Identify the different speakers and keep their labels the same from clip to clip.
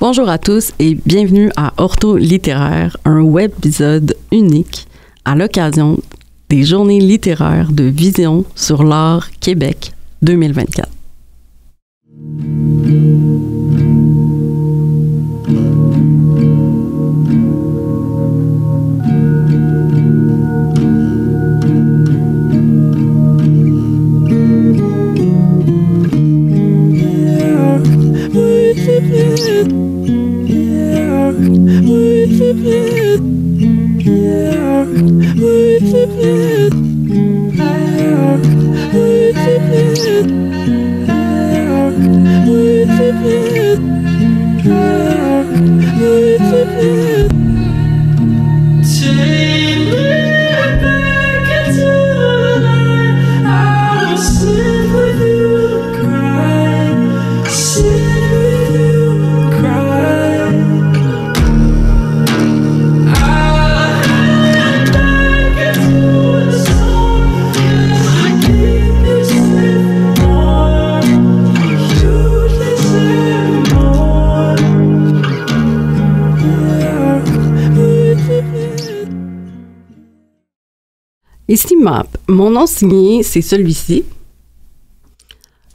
Speaker 1: Bonjour à tous et bienvenue à Ortho Littéraire, un web-épisode unique à l'occasion des Journées littéraires de Vision sur l'art Québec 2024. Ici MAP. Mon nom signé, c'est celui-ci.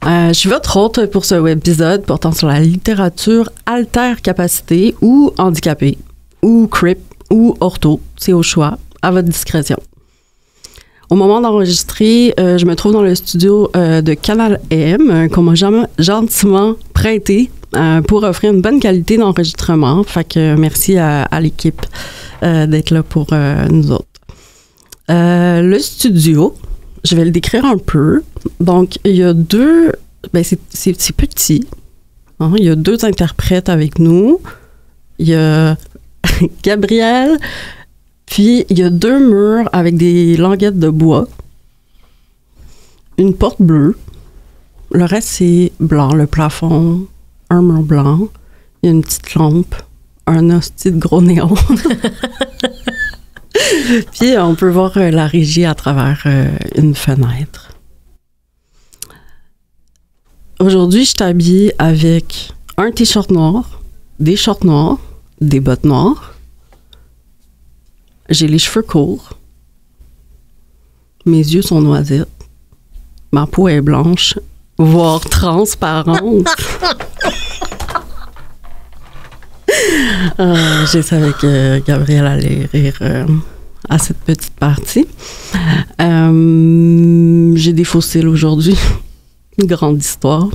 Speaker 1: Je suis votre hôte pour ce web-épisode portant sur la littérature alter-capacité ou handicapée, ou CRIP, ou ortho. C'est au choix, à votre discrétion. Au moment d'enregistrer, je me trouve dans le studio de Canal M qu'on m'a gentiment prêté pour offrir une bonne qualité d'enregistrement. Fait que merci à l'équipe d'être là pour nous autres. Le studio, je vais le décrire un peu. Donc, il y a deux... c'est petit. Hein? Il y a deux interprètes avec nous. Il y a Gabrielle, puis il y a deux murs avec des languettes de bois. Une porte bleue. Le reste, c'est blanc. Le plafond, un mur blanc. Il y a une petite lampe. Un hostie de gros néon. Puis, on peut voir la régie à travers une fenêtre. Aujourd'hui, je suis habillée avec un t-shirt noir, des shorts noirs, des bottes noires. J'ai les cheveux courts. Mes yeux sont noisettes. Ma peau est blanche, voire transparente. Je savais que Gabrielle allait rire à cette petite partie. J'ai des fossiles aujourd'hui. Une grande histoire.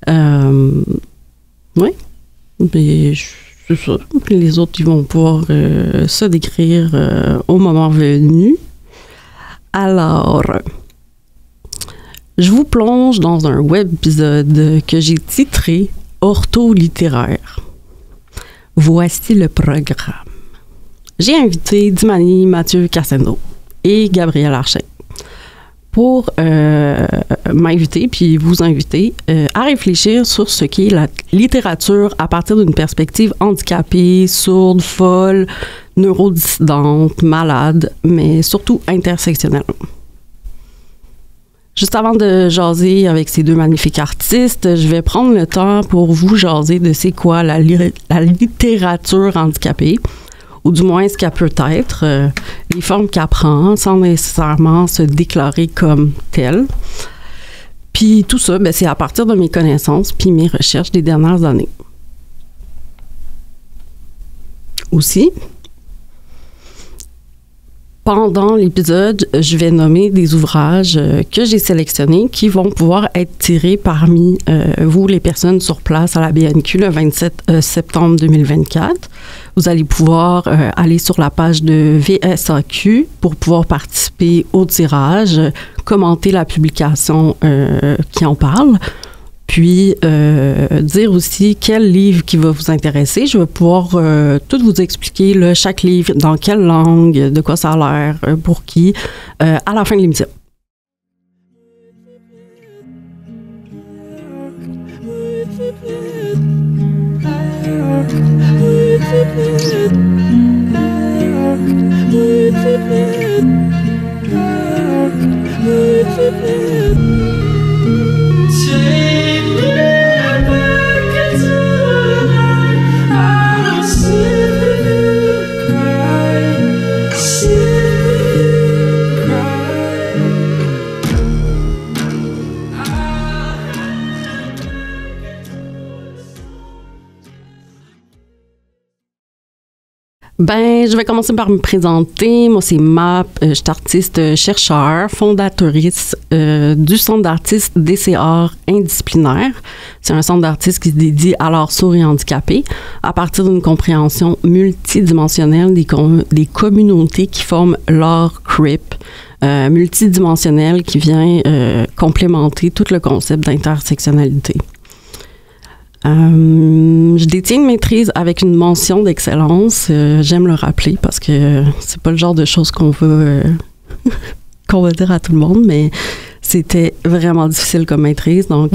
Speaker 1: Oui. Mais c'est ça. Puis les autres, ils vont pouvoir se décrire au moment venu. Alors, je vous plonge dans un web-épisode que j'ai titré « Ortho littéraire ». Voici le programme. J'ai invité Dimani Mathieu Cassendo et Gabrielle Archet pour m'inviter puis vous inviter à réfléchir sur ce qu'est la littérature à partir d'une perspective handicapée, sourde, folle, neurodissidente, malade, mais surtout intersectionnelle. Juste avant de jaser avec ces deux magnifiques artistes, je vais prendre le temps pour vous jaser de c'est quoi la littérature handicapée, ou du moins ce qu'elle peut être, les formes qu'elle prend, sans nécessairement se déclarer comme telle. Puis tout ça, c'est à partir de mes connaissances puis mes recherches des dernières années. Aussi, pendant l'épisode, je vais nommer des ouvrages que j'ai sélectionnés qui vont pouvoir être tirés parmi vous, les personnes sur place à la BNQ le 27 septembre 2024. Vous allez pouvoir aller sur la page de VSAQ pour pouvoir participer au tirage, commenter la publication qui en parle, puis dire aussi quel livre qui va vous intéresser. Je vais pouvoir tout vous expliquer, là, chaque livre, dans quelle langue, de quoi ça a l'air, pour qui, à la fin de l'émission. Je vais commencer par me présenter. Moi, c'est Map. Je suis artiste-chercheur, fondatrice du Centre d'artistes DCR indisciplinaire. C'est un centre d'artistes qui se dédie à l'art sourd et handicapé à partir d'une compréhension multidimensionnelle des communautés qui forment l'art CRIP, multidimensionnel qui vient complémenter tout le concept d'intersectionnalité. Je détiens une maîtrise avec une mention d'excellence. J'aime le rappeler parce que c'est pas le genre de choses qu'on va dire à tout le monde, mais c'était vraiment difficile comme maîtrise. Donc,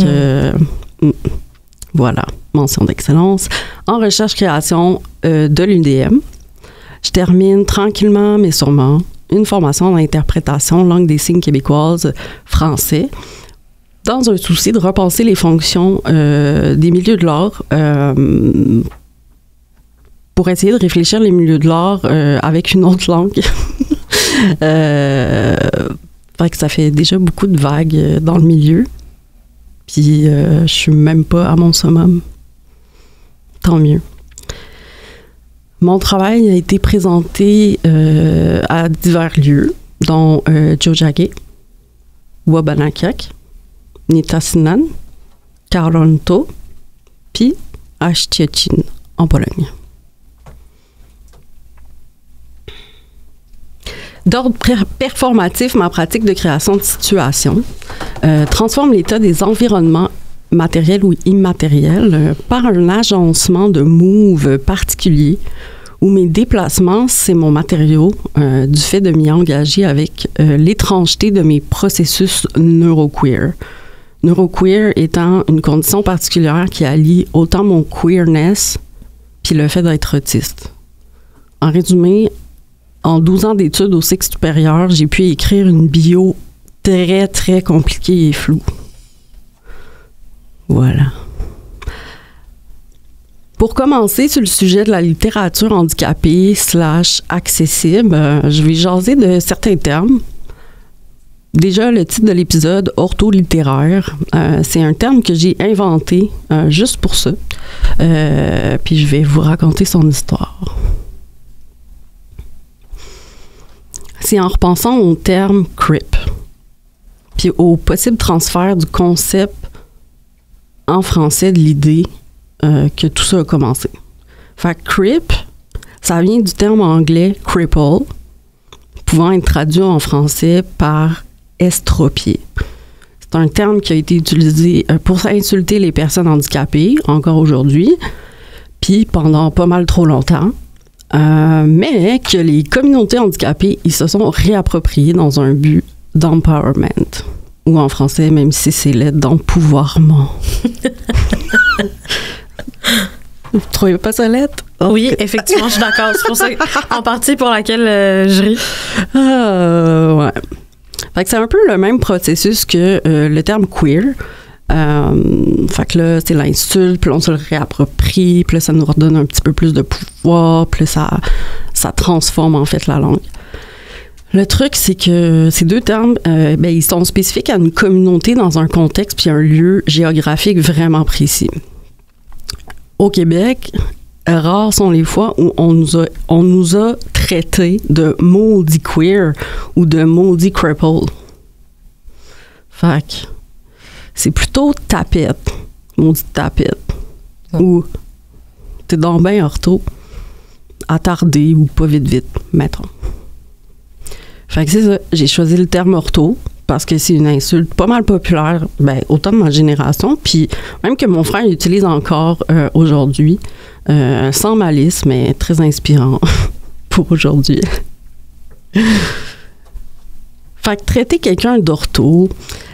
Speaker 1: voilà, mention d'excellence. En recherche-création de l'UDM, je termine tranquillement mais sûrement une formation en interprétation langue des signes québécoise français, dans un souci de repenser les fonctions des milieux de l'art pour essayer de réfléchir les milieux de l'art avec une autre langue. Fait que ça fait déjà beaucoup de vagues dans le milieu. Puis je suis même pas à mon summum. Tant mieux. Mon travail a été présenté à divers lieux, dont Tiohtià:ke, Wabanakak, Nitassinan, Toronto, puis à Szczecin, en Pologne. D'ordre performatif, ma pratique de création de situations transforme l'état des environnements matériels ou immatériels par un agencement de moves particuliers où mes déplacements, c'est mon matériau du fait de m'y engager avec l'étrangeté de mes processus neuroqueer. Neuroqueer étant une condition particulière qui allie autant mon queerness puis le fait d'être autiste. En résumé, en 12 ans d'études au cycle supérieur, j'ai pu écrire une bio très, très compliquée et floue. Voilà. Pour commencer sur le sujet de la littérature handicapée / accessible, je vais jaser de certains termes. Déjà, le titre de l'épisode, ortholittéraire, c'est un terme que j'ai inventé juste pour ça. Puis je vais vous raconter son histoire. C'est en repensant au terme CRIP, puis au possible transfert du concept en français de l'idée que tout ça a commencé. Fait que CRIP, ça vient du terme anglais cripple, pouvant être traduit en français par estropié. C'est un terme qui a été utilisé pour insulter les personnes handicapées, encore aujourd'hui, puis pendant pas mal trop longtemps, mais que les communautés handicapées, ils se sont réappropriés dans un but d'empowerment, ou en français, même si c'est l'aide d'empouvoirment. Vous trouvez pas ça lettre?
Speaker 2: Oui, effectivement, je suis d'accord. C'est pour ça, en partie pour laquelle je ris.
Speaker 1: Ouais. Fait que c'est un peu le même processus que le terme queer. Fait que là, c'est l'insulte, puis on se le réapproprie, puis là, ça nous redonne un petit peu plus de pouvoir, puis là, ça transforme en fait la langue. Le truc, c'est que ces deux termes, ils sont spécifiques à une communauté dans un contexte puis un lieu géographique vraiment précis. Au Québec, rares sont les fois où on nous a traité de maudit queer ou de maudit cripple. Fait que c'est plutôt tapette, maudite tapette, ou t'es donc ben ortho, attardé ou pas vite, mettons. Fait que c'est ça, j'ai choisi le terme ortho parce que c'est une insulte pas mal populaire, autant de ma génération, puis même que mon frère utilise encore aujourd'hui, sans malice, mais très inspirant pour aujourd'hui. Fait que traiter quelqu'un d'ortho,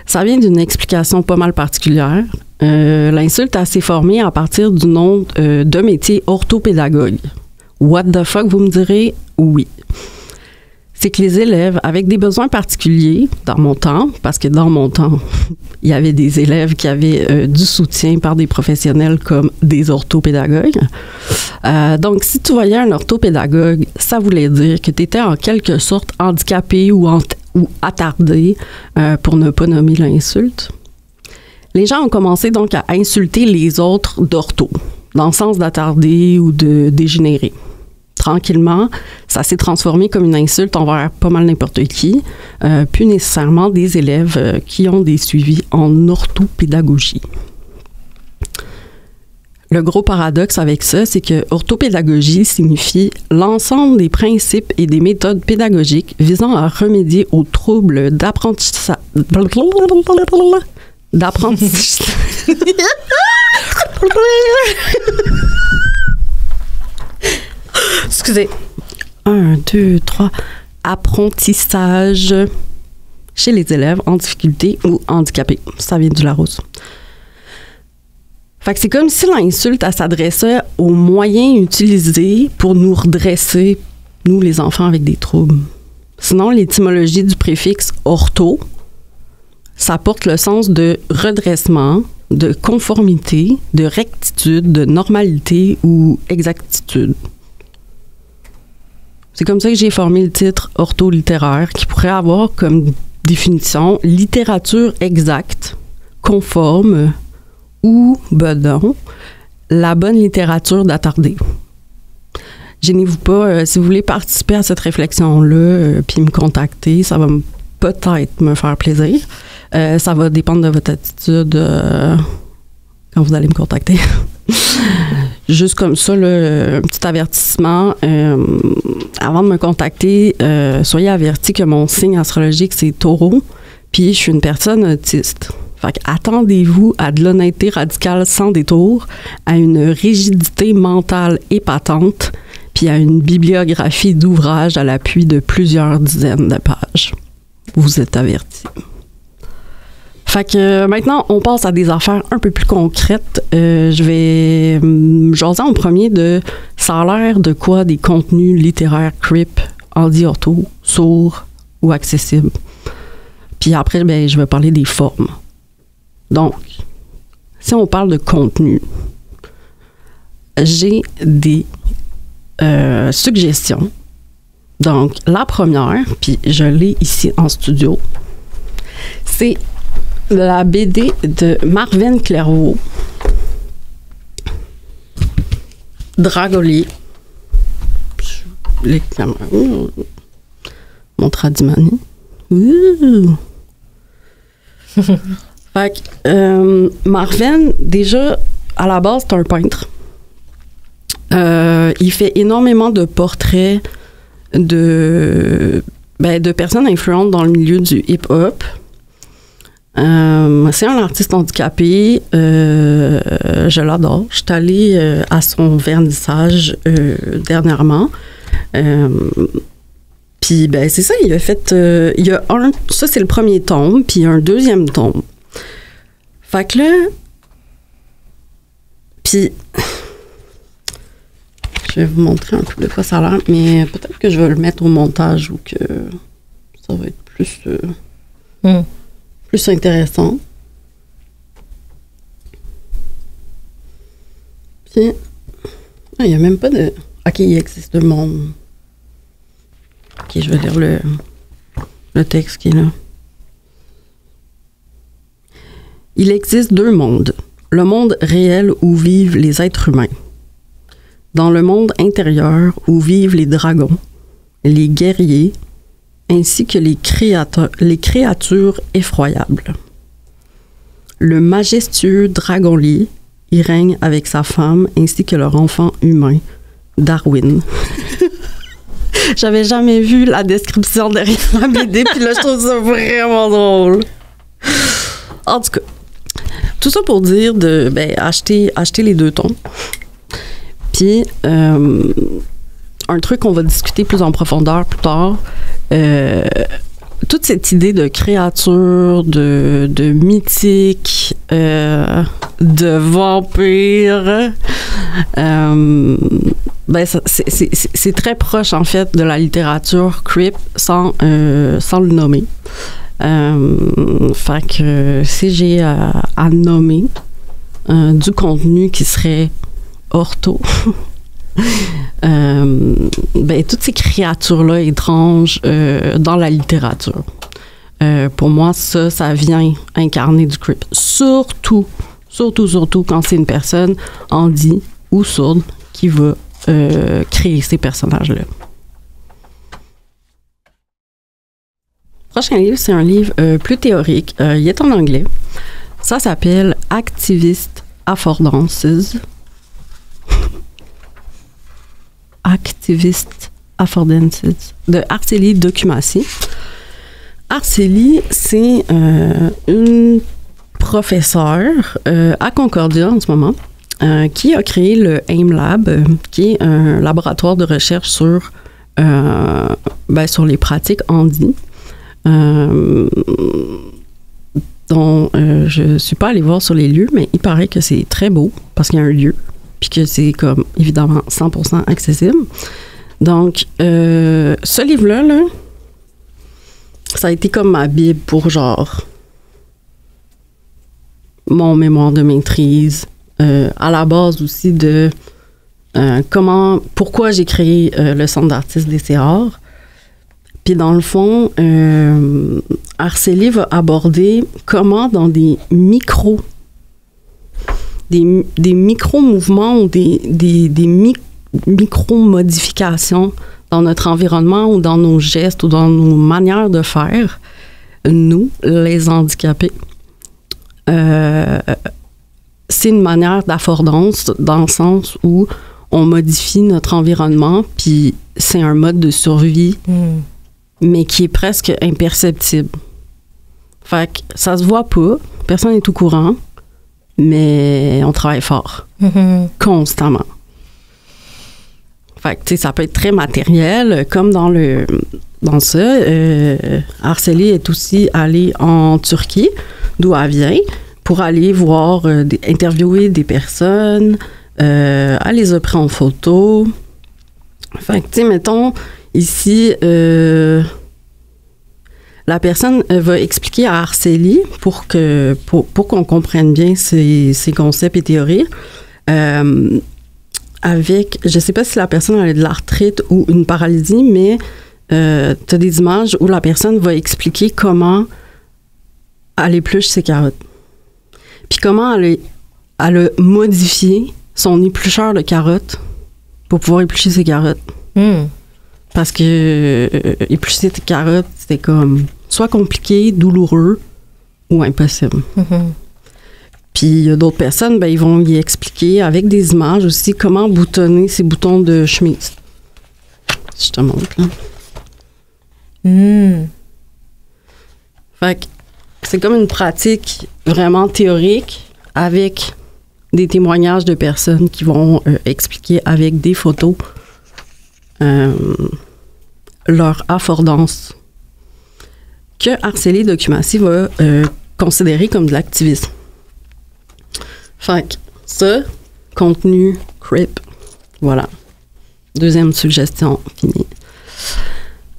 Speaker 1: ça vient d'une explication pas mal particulière. L'insulte a s'est formée à partir du nom de métier orthopédagogue. What the fuck, vous me direz? Oui. C'est que les élèves avec des besoins particuliers, dans mon temps, parce que dans mon temps, il y avait des élèves qui avaient du soutien par des professionnels comme des orthopédagogues. Donc, si tu voyais un orthopédagogue, ça voulait dire que tu étais en quelque sorte handicapé ou attardé, pour ne pas nommer l'insulte. Les gens ont commencé donc à insulter les autres d'ortho, dans le sens d'attardé ou de dégénéré. tranquillement, ça s'est transformé comme une insulte envers pas mal n'importe qui, plus nécessairement des élèves qui ont des suivis en orthopédagogie. Le gros paradoxe avec ça, c'est que orthopédagogie signifie l'ensemble des principes et des méthodes pédagogiques visant à remédier aux troubles d'apprentissage.
Speaker 2: Excusez.
Speaker 1: 1, 2, 3. Apprentissage chez les élèves en difficulté ou handicapés. Ça vient du Larousse. Fait que c'est comme si l'insulte, elle s'adressait aux moyens utilisés pour nous redresser, nous, les enfants avec des troubles. Sinon, l'étymologie du préfixe « ortho », ça porte le sens de redressement, de conformité, de rectitude, de normalité ou exactitude. C'est comme ça que j'ai formé le titre « ortho-littéraire » qui pourrait avoir comme définition « littérature exacte, conforme » ou, bedon, la bonne littérature d'attardé. Gênez-vous pas, si vous voulez participer à cette réflexion-là, puis me contacter, ça va peut-être me faire plaisir. Ça va dépendre de votre attitude quand vous allez me contacter. Juste comme ça, là, un petit avertissement. Avant de me contacter, soyez avertis que mon signe astrologique, c'est Taureau, puis je suis une personne autiste. Fait qu'attendez-vous à de l'honnêteté radicale sans détour, à une rigidité mentale épatante, puis à une bibliographie d'ouvrages à l'appui de plusieurs dizaines de pages. Vous êtes avertis. Fait que maintenant, on passe à des affaires un peu plus concrètes. Je vais jaser en premier de ça a l'air de quoi des contenus littéraires creep, handi-ortho, sourds ou accessibles. Puis après, ben, je vais parler des formes. Donc, si on parle de contenu, j'ai des suggestions. Donc, la première, puis je l'ai ici en studio, c'est la BD de Marvin Clairvaux, Dragolier. Mon Tradimani. Fait que Marvin, déjà, à la base, c'est un peintre. Il fait énormément de portraits de personnes influentes dans le milieu du hip-hop. C'est un artiste handicapé. Je l'adore. Je suis allée à son vernissage dernièrement. Puis, ben, c'est ça, il a fait... il y a ça, c'est le premier tome, puis il y a un deuxième tome. Fait que là... Puis... Je vais vous montrer un peu de quoi ça a l'air, mais peut-être que je vais le mettre au montage ou que ça va être plus... plus intéressant. Puis... il n'y a même pas de... OK, il existe le monde... OK, je vais lire le texte qui est là. Il existe deux mondes. Le monde réel où vivent les êtres humains. Dans le monde intérieur où vivent les dragons, les guerriers, ainsi que les créatures effroyables. Le majestueux Dragolier y règne avec sa femme ainsi que leur enfant humain, Darwin. J'avais jamais vu la description derrière la BD, puis là, je trouve ça vraiment drôle. En tout cas, tout ça pour dire de acheter les deux tomes. Puis, un truc qu'on va discuter plus en profondeur plus tard, toute cette idée de créature, de mythique, de vampire, c'est très proche, en fait, de la littérature creep sans le nommer. Fait que si j'ai à nommer du contenu qui serait ortho, toutes ces créatures-là étranges dans la littérature. Pour moi, ça vient incarner du creep. Surtout quand c'est une personne handi ou sourde qui va créer ces personnages-là. Le prochain livre, c'est un livre plus théorique. Il est en anglais. Ça s'appelle Activist Affordances. Activist Affordances de Arcélie Documacy. Arcélie, c'est une professeure à Concordia en ce moment qui a créé le AIM Lab, qui est un laboratoire de recherche sur les pratiques handi. Dont je ne suis pas allée voir sur les lieux, mais il paraît que c'est très beau parce qu'il y a un lieu, puis que c'est comme évidemment 100% accessible. Donc, ce livre-là, là, ça a été comme ma Bible pour genre mon mémoire de maîtrise, à la base aussi de pourquoi j'ai créé le Centre d'artistes des Arts. Puis dans le fond, Arcélie va aborder comment dans des micro-mouvements ou des micro-modifications dans notre environnement ou dans nos gestes ou dans nos manières de faire, nous, les handicapés, c'est une manière d'affordance dans le sens où on modifie notre environnement, puis c'est un mode de survie, mais qui est presque imperceptible. Fait que ça se voit pas, personne n'est au courant, mais on travaille fort, constamment. Fait que, tu sais, ça peut être très matériel, comme dans ça. Arcélie est aussi allée en Turquie, d'où elle vient, pour aller voir, interviewer des personnes. Elle les a pris en photo. Fait que, tu sais, mettons, ici, la personne va expliquer à Arcélie pour qu'on comprenne bien ses concepts et théories. Avec, je sais pas si la personne a de l'arthrite ou une paralysie, mais tu as des images où la personne va expliquer comment elle épluche ses carottes. Puis comment elle a modifié son éplucheur de carottes pour pouvoir éplucher ses carottes. Parce que éplucher tes carottes, c'était comme soit compliqué, douloureux ou impossible. Puis il y a d'autres personnes, ils vont y expliquer avec des images aussi comment boutonner ces boutons de chemise. Je te montre, là. Fait que c'est comme une pratique vraiment théorique avec des témoignages de personnes qui vont expliquer avec des photos leur affordance que Arcélie Documacy va considérer comme de l'activisme. Fait que ça, contenu creep. Voilà. Deuxième suggestion finie.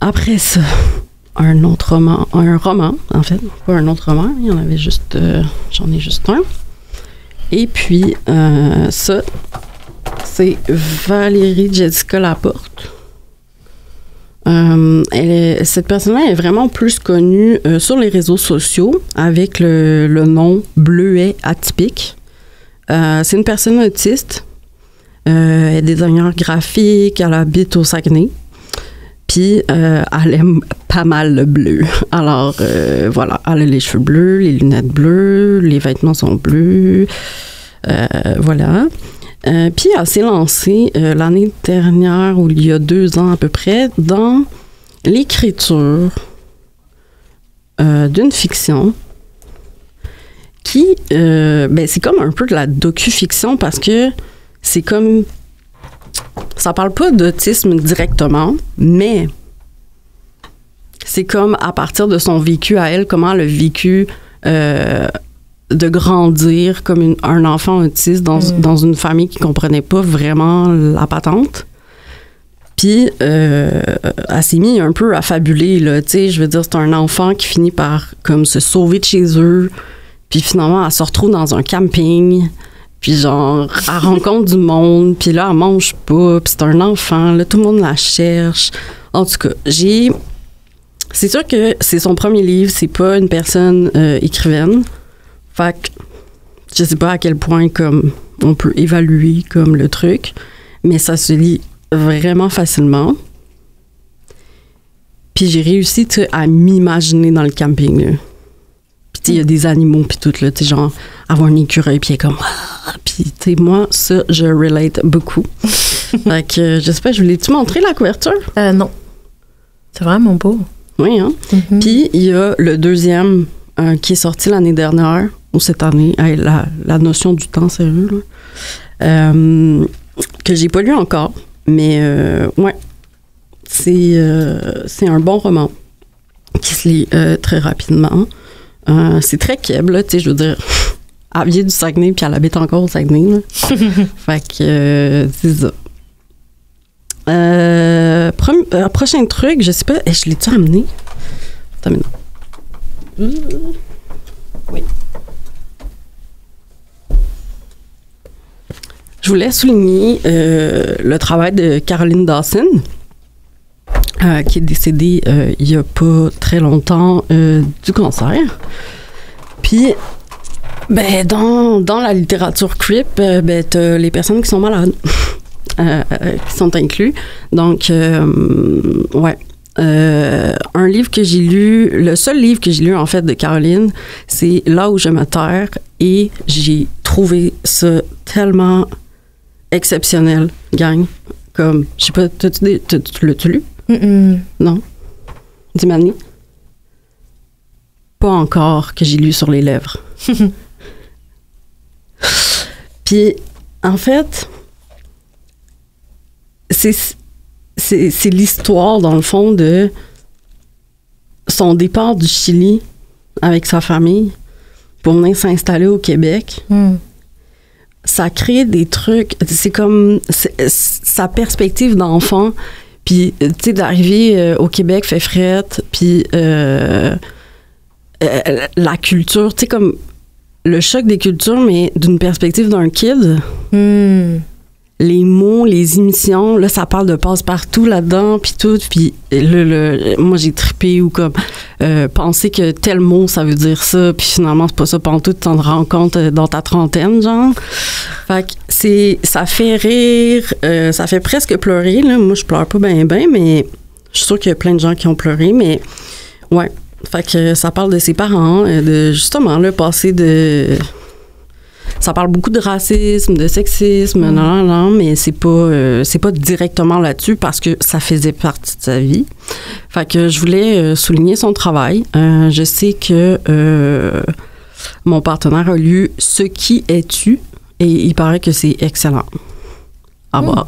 Speaker 1: Après ça, un roman, en fait. Pas un autre roman, il y en avait juste, j'en ai juste un. Et puis, ça, c'est Valérie Jessica Laporte. Cette personne-là est vraiment plus connue sur les réseaux sociaux avec le nom Bleuet atypique. C'est une personne autiste. Elle est designer graphique, elle habite au Saguenay. Puis, elle aime pas mal le bleu. Alors, voilà, elle a les cheveux bleus, les lunettes bleues, les vêtements sont bleus. Voilà. Puis, elle s'est lancée l'année dernière, ou il y a 2 ans à peu près, dans l'écriture d'une fiction qui, c'est comme un peu de la docu-fiction parce que c'est comme... Ça parle pas d'autisme directement, mais c'est comme à partir de son vécu à elle, comment elle a vécu de grandir comme un enfant autiste dans une famille qui comprenait pas vraiment la patente. Puis, elle s'est mise un peu à fabuler, là, tu sais, je veux dire, c'est un enfant qui finit par comme se sauver de chez eux, puis finalement, elle se retrouve dans un camping, puis genre, elle rencontre du monde, puis là, elle mange pas, puis c'est un enfant, là, tout le monde la cherche. En tout cas, c'est sûr que c'est son premier livre, c'est pas une personne écrivaine. Fait que je sais pas à quel point comme on peut évaluer comme le truc, mais ça se lit vraiment facilement. Puis j'ai réussi, tu sais, à m'imaginer dans le camping, là. Puis tu sais, il y a des animaux, puis tout, là, tu sais, genre, avoir un écureuil, puis il est comme... Ah! Puis, tu sais, moi, ça, je relate beaucoup. Fait que, j'espère, je voulais-tu montrer la couverture?
Speaker 2: Non. C'est vraiment beau.
Speaker 1: Oui, hein? Puis, il y a le deuxième qui est sorti l'année dernière, ou cette année. Hey, la notion du temps, sérieux, là. Que j'ai pas lu encore. Mais, ouais. C'est un bon roman qui se lit très rapidement. C'est très keb, là, tu sais, je veux dire, elle vient du Saguenay, puis elle habite encore au Saguenay, là. Fait que, c'est ça. Prochain truc, je sais pas, je l'ai-tu amené? Attends une minute. Oui. Je voulais souligner le travail de Caroline Dawson, qui est décédée il n'y a pas très longtemps du cancer. Puis, ben, dans la littérature creep, ben, t'as les personnes qui sont malades, qui sont inclus. Donc, ouais. Un livre que j'ai lu, le seul livre que j'ai lu, en fait, de Caroline, c'est Là où je me terre, et j'ai trouvé ça tellement exceptionnel, gang. Comme, je sais pas, tu l'as-tu lu? Non? Dis-moi. Pas encore que j'ai lu sur les lèvres. Puis, en fait, c'est l'histoire, dans le fond, de son départ du Chili avec sa famille pour venir s'installer au Québec. Ça crée des trucs, c'est comme sa perspective d'enfant. Puis, tu sais, d'arriver au Québec, fait frette, puis la culture, tu sais, comme le choc des cultures, mais d'une perspective d'un kid. Les mots, les émissions, là, ça parle de passe-partout là-dedans, puis tout. Puis moi, j'ai trippé, ou comme penser que tel mot, ça veut dire ça, puis finalement, c'est pas ça pantoute, tu t'en rends compte dans ta trentaine, genre. Fait que ça fait rire, ça fait presque pleurer, là. Moi, je pleure pas ben, mais je suis sûre qu'il y a plein de gens qui ont pleuré, mais ouais. Fait que ça parle de ses parents, de justement, là, passer de... Ça parle beaucoup de racisme, de sexisme, non, mais c'est pas directement là-dessus parce que ça faisait partie de sa vie. Fait que je voulais souligner son travail. Je sais que mon partenaire a lu Ce qui es-tu, et il paraît que c'est excellent à voir.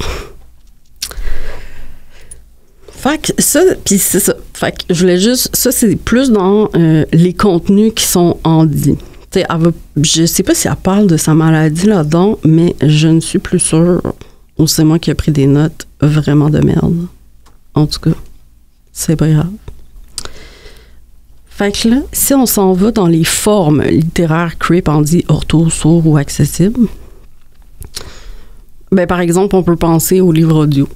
Speaker 1: Fait que ça, puis c'est ça. Fait que je voulais juste... Ça, c'est plus dans les contenus qui sont en dit. Je sais pas si elle parle de sa maladie là-dedans, mais je ne suis plus sûre. Ou c'est moi qui ai pris des notes vraiment de merde. En tout cas, c'est pas grave. Fait que là, si on s'en va dans les formes littéraires creep, on dit ortho, sourd ou accessible, ben par exemple, on peut penser aux livres audio.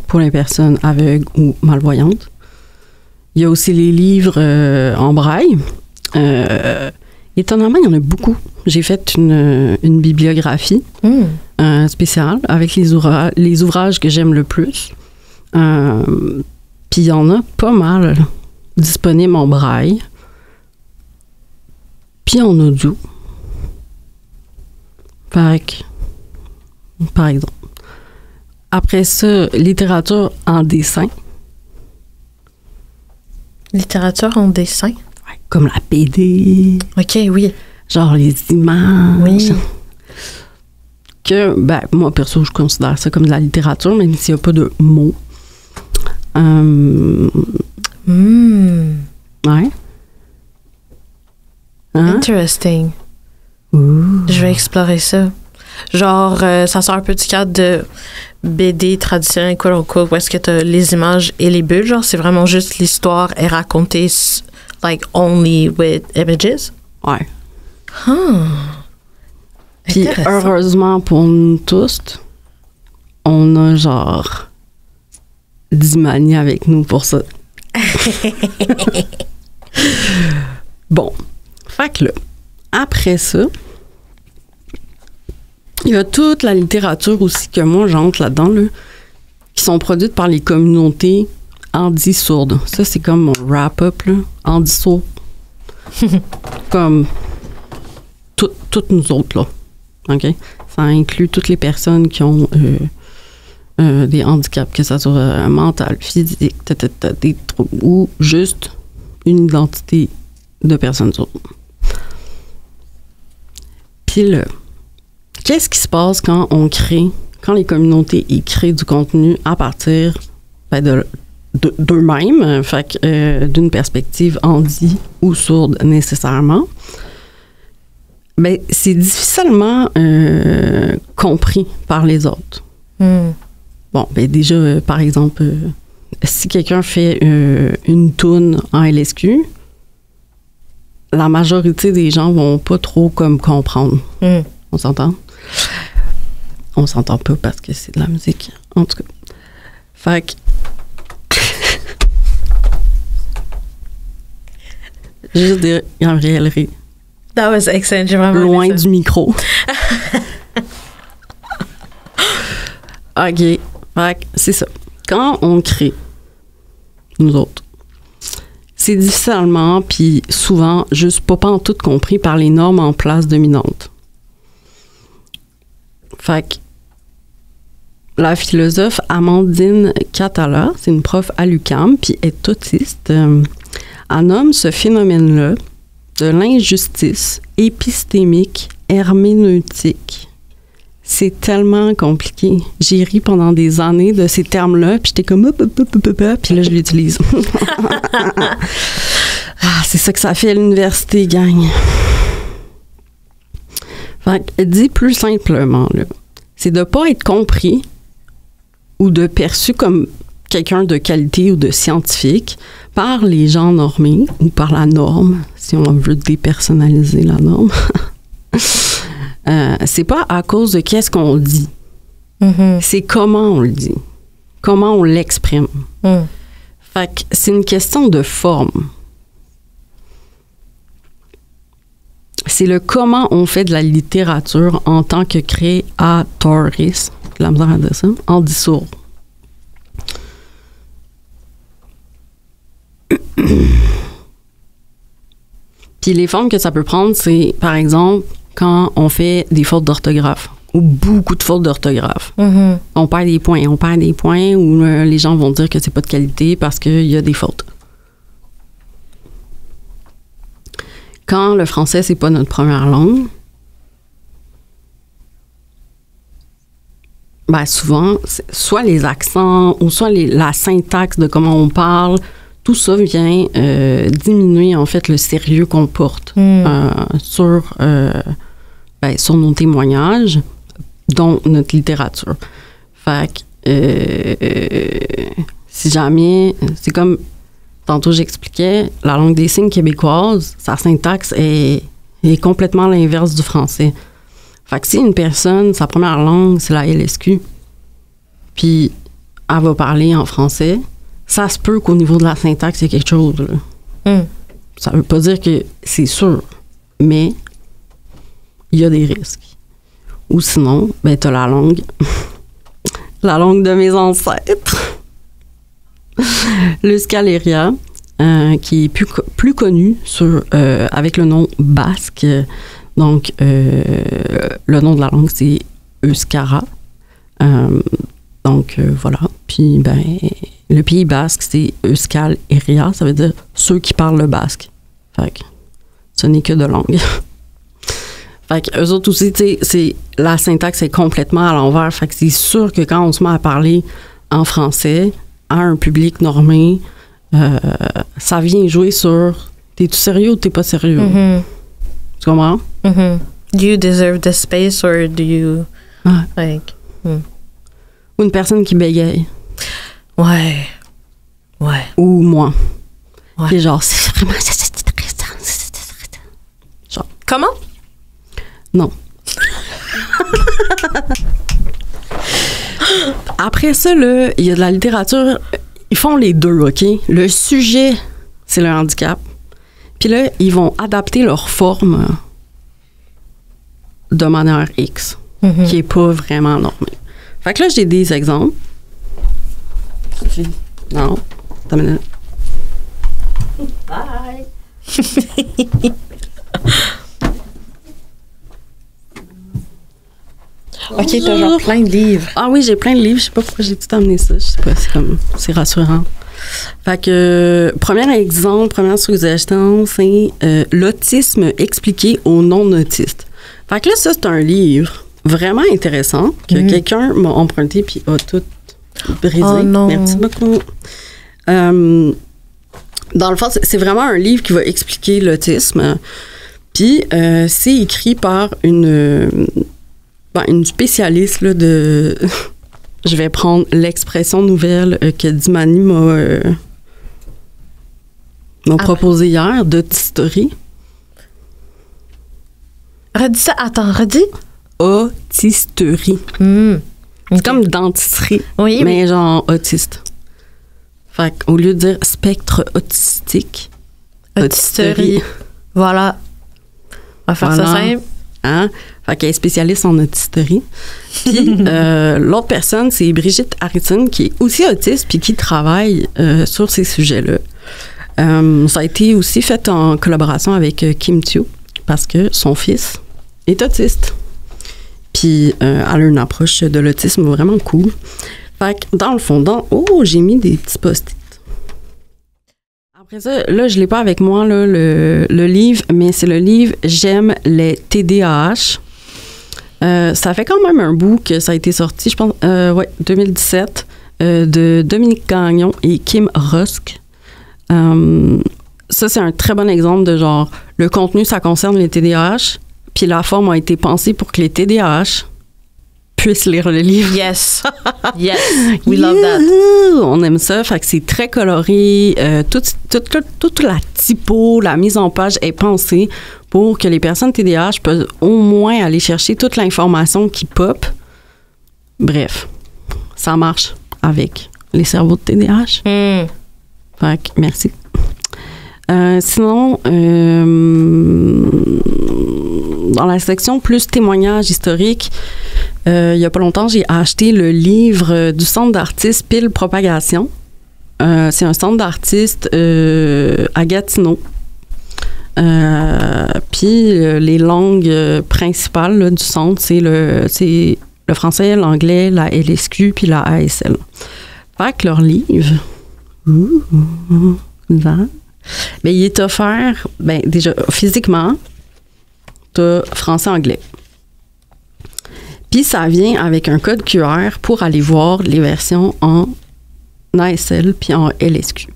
Speaker 1: Pour les personnes aveugles ou malvoyantes. Il y a aussi les livres en braille. Étonnamment, il y en a beaucoup. J'ai fait une bibliographie spéciale avec les ouvrages que j'aime le plus. Puis il y en a pas mal disponibles en braille. Puis en audio. Par exemple. Après ça, littérature en dessin.
Speaker 2: Littérature en dessin?
Speaker 1: Ouais, comme la BD.
Speaker 2: OK, oui.
Speaker 1: Genre les images.
Speaker 2: Oui.
Speaker 1: Que, ben, moi, perso, je considère ça comme de la littérature, même s'il n'y a pas de mots. Ouais. Hein?
Speaker 2: Interesting.
Speaker 1: Ouh.
Speaker 2: Je vais explorer ça. Genre, ça sort un peu du cadre de BD traditionnel, quote unquote, où est-ce que t'as les images et les bulles. Genre, c'est vraiment juste l'histoire est racontée, like, only with images.
Speaker 1: Ouais.
Speaker 2: Puis,
Speaker 1: heureusement pour nous tous, on a genre 10 manies avec nous pour ça. Bon. Fait que là, après ça, Il y a toute la littérature aussi que moi, j'entre là-dedans, là, qui sont produites par les communautés handi-sourdes. Ça, c'est comme mon wrap-up, là. Handi-sourd. Comme toutes nous autres, là. OK? Ça inclut toutes les personnes qui ont des handicaps, que ça soit mental, physique, des troubles, ou juste une identité de personne sourde. Puis là, qu'est-ce qui se passe quand les communautés y créent du contenu à partir d'eux-mêmes, fait que, d'une perspective handi ou sourde nécessairement? Ben, c'est difficilement compris par les autres. Bon, ben déjà, par exemple, si quelqu'un fait une toune en LSQ, la majorité des gens vont pas trop comme comprendre. On s'entend? On s'entend pas parce que c'est de la musique. En tout cas. Fait que... Juste dire Gabrielle Ray.
Speaker 2: That was excellent. J'ai vraiment
Speaker 1: loin du micro. OK. Fait que c'est ça. Quand on crée, nous autres, c'est difficilement, puis souvent, juste pas en tout compris par les normes en place dominantes. Fait que la philosophe Amandine Catala, c'est une prof à l'UQAM, puis est autiste, elle nomme ce phénomène-là de l'injustice épistémique herméneutique. C'est tellement compliqué. J'ai ri pendant des années de ces termes-là, puis j'étais comme puis là, je l'utilise. C'est ça que ça fait à l'université, gang. Fait que, dit plus simplement, là, c'est de ne pas être compris ou de perçu comme quelqu'un de qualité ou de scientifique par les gens normés ou par la norme, si on veut dépersonnaliser la norme. C'est pas à cause de qu'est-ce qu'on dit. C'est comment on le dit. Comment on l'exprime. Fait que c'est une question de forme. C'est le comment on fait de la littérature en tant que créatoris, la misère à dire ça, handi-sourd. Puis les formes que ça peut prendre, c'est, par exemple, quand on fait des fautes d'orthographe, ou beaucoup de fautes d'orthographe. On perd des points, ou les gens vont dire que c'est pas de qualité parce qu'il y a des fautes. Quand le français, c'est pas notre première langue, ben souvent, soit les accents ou soit la syntaxe de comment on parle, tout ça vient diminuer, en fait, le sérieux qu'on porte sur nos témoignages, dont notre littérature. Fait que, si jamais, c'est comme... Tantôt, j'expliquais, la langue des signes québécoise, sa syntaxe est complètement l'inverse du français. Fait que si une personne, sa première langue, c'est la LSQ, puis elle va parler en français, ça se peut qu'au niveau de la syntaxe, il y a quelque chose. Là. Ça veut pas dire que c'est sûr, mais il y a des risques. Ou sinon, ben t'as la langue, la langue de mes ancêtres. Le Scaleria, qui est plus connu avec le nom basque. Donc, le nom de la langue, c'est Euskara. Donc, voilà. Puis, ben, le Pays basque, c'est Euskal Heria. Ça veut dire ceux qui parlent le basque. Fait que ce n'est que de langue. Fait que eux autres aussi, tu sais, la syntaxe est complètement à l'envers. Fait que c'est sûr que quand on se met à parler en français à un public normé, ça vient jouer sur t'es-tu sérieux ou t'es pas sérieux? Tu comprends?
Speaker 2: Do you deserve the space or do you like...
Speaker 1: Ou une personne qui bégaye.
Speaker 2: Ouais.
Speaker 1: Ou moi.
Speaker 2: Ouais.
Speaker 1: Puis genre, c'est vraiment... Genre.
Speaker 2: Comment?
Speaker 1: Non. Après ça, là, il y a de la littérature. Ils font les deux, OK? Le sujet, c'est le handicap. Puis là, ils vont adapter leur forme de manière X. qui est pas vraiment normé. Fait que là, j'ai des exemples. Non, attends une minute. Bye!
Speaker 2: OK, t'as genre plein de livres.
Speaker 1: Ah oui, j'ai plein de livres. Je sais pas pourquoi j'ai tout amené ça. Je sais pas, c'est rassurant. Fait que, premier exemple, première suggestion, c'est l'autisme expliqué aux non-autistes. Fait que là, ça, c'est un livre vraiment intéressant que quelqu'un m'a emprunté puis a tout brisé.
Speaker 2: Oh non.
Speaker 1: Merci beaucoup. Dans le fond, c'est vraiment un livre qui va expliquer l'autisme. Puis, c'est écrit par une spécialiste là, de... Je vais prendre l'expression nouvelle que Dimani m'a proposée hier, d'autisterie.
Speaker 2: Redis ça. Attends, redis.
Speaker 1: Autisterie. C'est comme dentisterie,
Speaker 2: Oui,
Speaker 1: mais genre autiste. Fait qu'au lieu de dire spectre autistique,
Speaker 2: autisterie. Voilà. On va faire ça simple.
Speaker 1: Hein? Fait qu'elle est spécialiste en autisterie. Puis l'autre personne, c'est Brigitte Harrison, qui est aussi autiste puis qui travaille sur ces sujets-là. Ça a été aussi fait en collaboration avec Kim Chiu, parce que son fils est autiste. Puis elle a une approche de l'autisme vraiment cool. Fait que dans le fond, j'ai mis des petits post-it. Après ça, là, je l'ai pas avec moi, là, le livre, mais c'est le livre « J'aime les TDAH ». Ça fait quand même un bout que ça a été sorti, je pense, 2017, de Dominique Gagnon et Kim Rusk. Ça, c'est un très bon exemple de genre, le contenu, ça concerne les TDAH, puis la forme a été pensée pour que les TDAH puissent lire le livre.
Speaker 2: Yes. Yes. We love that.
Speaker 1: On aime ça. Fait que c'est très coloré. Toute la typo, la mise en page est pensée pour que les personnes TDAH peuvent au moins aller chercher toute l'information qui pop. Bref, ça marche avec les cerveaux de TDAH. Fait que merci. Sinon, dans la section plus témoignages historiques, il y a pas longtemps, j'ai acheté le livre du Centre d'artistes Pile Propagation. C'est un centre d'artistes à Gatineau. Puis les langues principales là, du centre, c'est le français, l'anglais, la LSQ puis la ASL. Fait que leur livre, ben, il est offert, ben, déjà, physiquement, t'as français-anglais. Puis ça vient avec un code QR pour aller voir les versions en ASL puis en LSQ.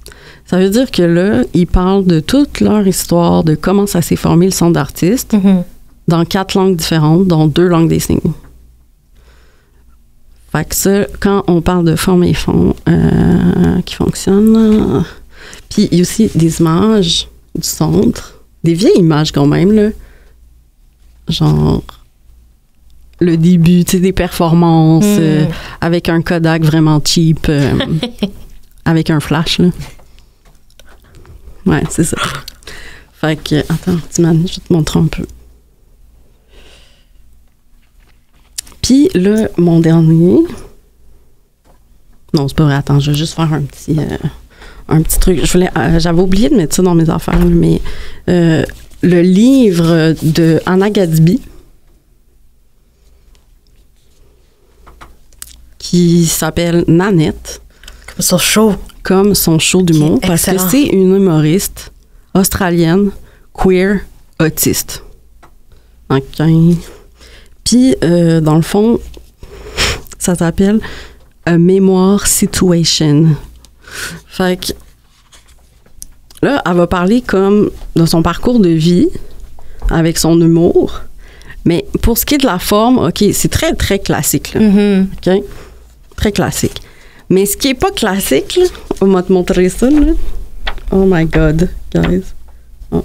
Speaker 1: Ça veut dire que là, ils parlent de toute leur histoire, de comment ça s'est formé le centre d'artistes, dans 4 langues différentes, dont 2 langues des signes. Fait que ça, quand on parle de forme et fond qui fonctionnent... Puis il y a aussi des images du centre, des vieilles images quand même, là. Genre le début, tu sais, des performances avec un Kodak vraiment cheap, avec un flash, là. Ouais, c'est ça. Fait que, attends, Timane, je vais te montrer un peu. Puis là, mon dernier... Non, c'est pas vrai, attends, je vais juste faire un petit truc. J'avais oublié de mettre ça dans mes affaires, mais le livre de Anna Gadsby qui s'appelle Nanette.
Speaker 2: Comme son show.
Speaker 1: Comme son show d'humour, parce que c'est une humoriste australienne, queer, autiste. OK. Puis, dans le fond, ça s'appelle A Memoir Situation. Fait que là, elle va parler comme de son parcours de vie avec son humour. Mais pour ce qui est de la forme, OK, c'est très, très classique. Là. OK? Très classique. Mais ce qui n'est pas classique, là, on va te montrer ça. Là. Oh my God, guys. Oh,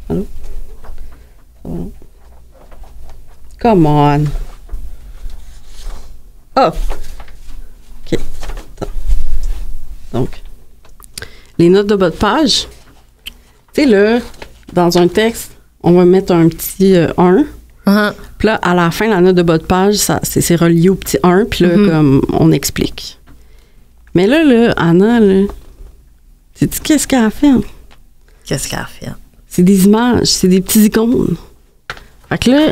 Speaker 1: allô? Oh. Come on. Oh! OK. Donc, les notes de bas de page, tu sais, là, dans un texte, on va mettre un petit 1, Puis là, à la fin, la note de bas de page, c'est relié au petit 1, puis là, comme, on explique. Mais là, Anna, là, sais-tu qu'est-ce qu'elle a fait?
Speaker 2: Qu'est-ce qu'elle a fait?
Speaker 1: C'est des images, c'est des petits icônes. Fait que là,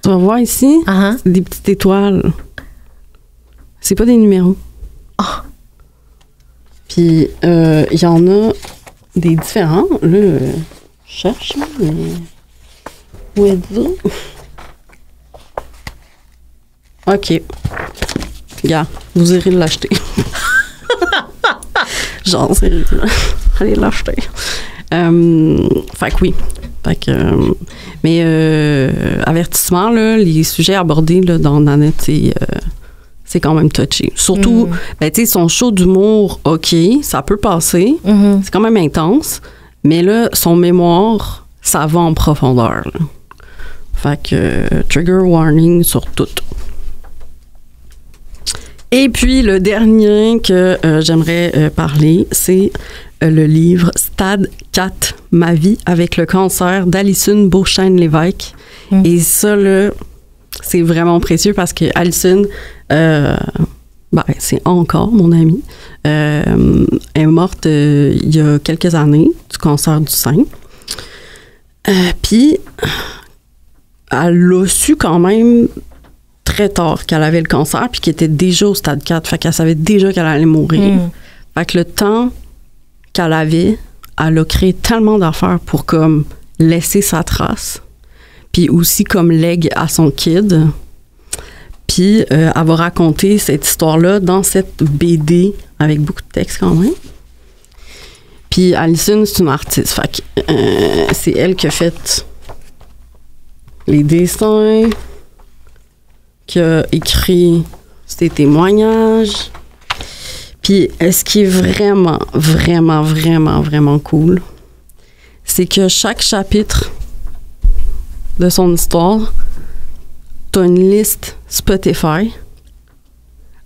Speaker 1: tu vas voir ici, c'est des petites étoiles. C'est pas des numéros.
Speaker 2: Oh.
Speaker 1: Puis, il y en a des différents. Là, je cherche, mais... Où êtes-vous? OK. Regarde, vous irez l'acheter. Genre, allez l'acheter. Fait que oui. Fait que, mais avertissement, là, les sujets abordés là, dans Nanette, c'est quand même touché. Surtout, ben, tu sais, son show d'humour, OK, ça peut passer. C'est quand même intense. Mais là, son mémoire, ça va en profondeur. Là. Fait que trigger warning sur tout. Et puis, le dernier que j'aimerais parler, c'est le livre Stade 4, Ma vie avec le cancer d'Alison Beauchesne-Lévesque. Et ça, là, c'est vraiment précieux parce que Alison, c'est encore mon amie, est morte il y a quelques années du cancer du sein. Puis, elle l'a su quand même très tard qu'elle avait le cancer puis qu'elle était déjà au stade 4. Fait qu'elle savait déjà qu'elle allait mourir. Fait que le temps qu'elle avait, elle a créé tellement d'affaires pour comme laisser sa trace puis aussi comme legs à son kid. Puis elle va raconter cette histoire-là dans cette BD avec beaucoup de texte quand même. Puis Alison, c'est une artiste. Fait que c'est elle qui a fait les dessins, qui a écrit ses témoignages. Puis, ce qui est vraiment, vraiment, vraiment, vraiment cool, c'est que chaque chapitre de son histoire, t'as une liste Spotify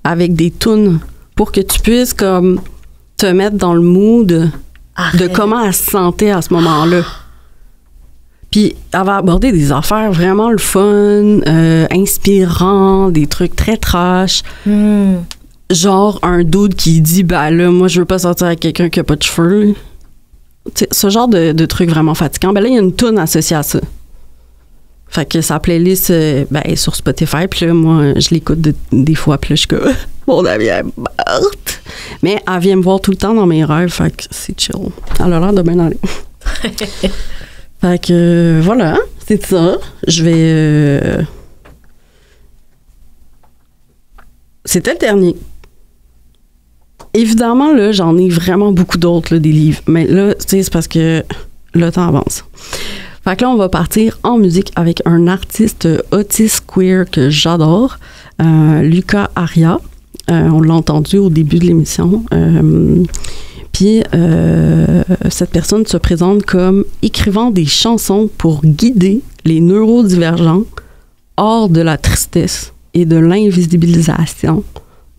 Speaker 1: avec des tunes pour que tu puisses comme te mettre dans le mood de comment elle se sentait à ce moment-là. Puis, elle va aborder des affaires vraiment le fun, inspirants, des trucs très trash. Genre, un dude qui dit, ben là, moi, je veux pas sortir avec quelqu'un qui a pas de cheveux. T'sais, ce genre de trucs vraiment fatigants. Ben là, il y a une toune associée à ça. Fait que sa playlist, est sur Spotify. Puis là, moi, je l'écoute des fois. Puis là, je suis comme, mon amie est morte. Mais elle vient me voir tout le temps dans mes rêves. Fait que c'est chill. Elle a l'air de bien aller. Fait que voilà, c'est ça. Je vais... C'était le dernier. Évidemment, là, j'en ai vraiment beaucoup d'autres, là, des livres. Mais là, tu sais, c'est parce que le temps avance. Fait que là, on va partir en musique avec un artiste autiste queer que j'adore, Lucas Aria. On l'a entendu au début de l'émission. Puis, cette personne se présente comme écrivant des chansons pour guider les neurodivergents hors de la tristesse et de l'invisibilisation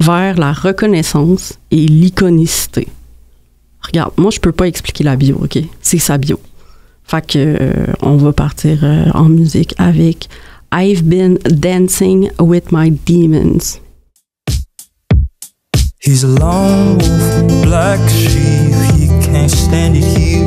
Speaker 1: vers la reconnaissance et l'iconicité. Regarde, moi, je peux pas expliquer la bio, OK? C'est sa bio. Fait que, on va partir en musique avec I've Been Dancing with My Demons.
Speaker 3: He's a lone wolf, black sheep, he can't stand it here.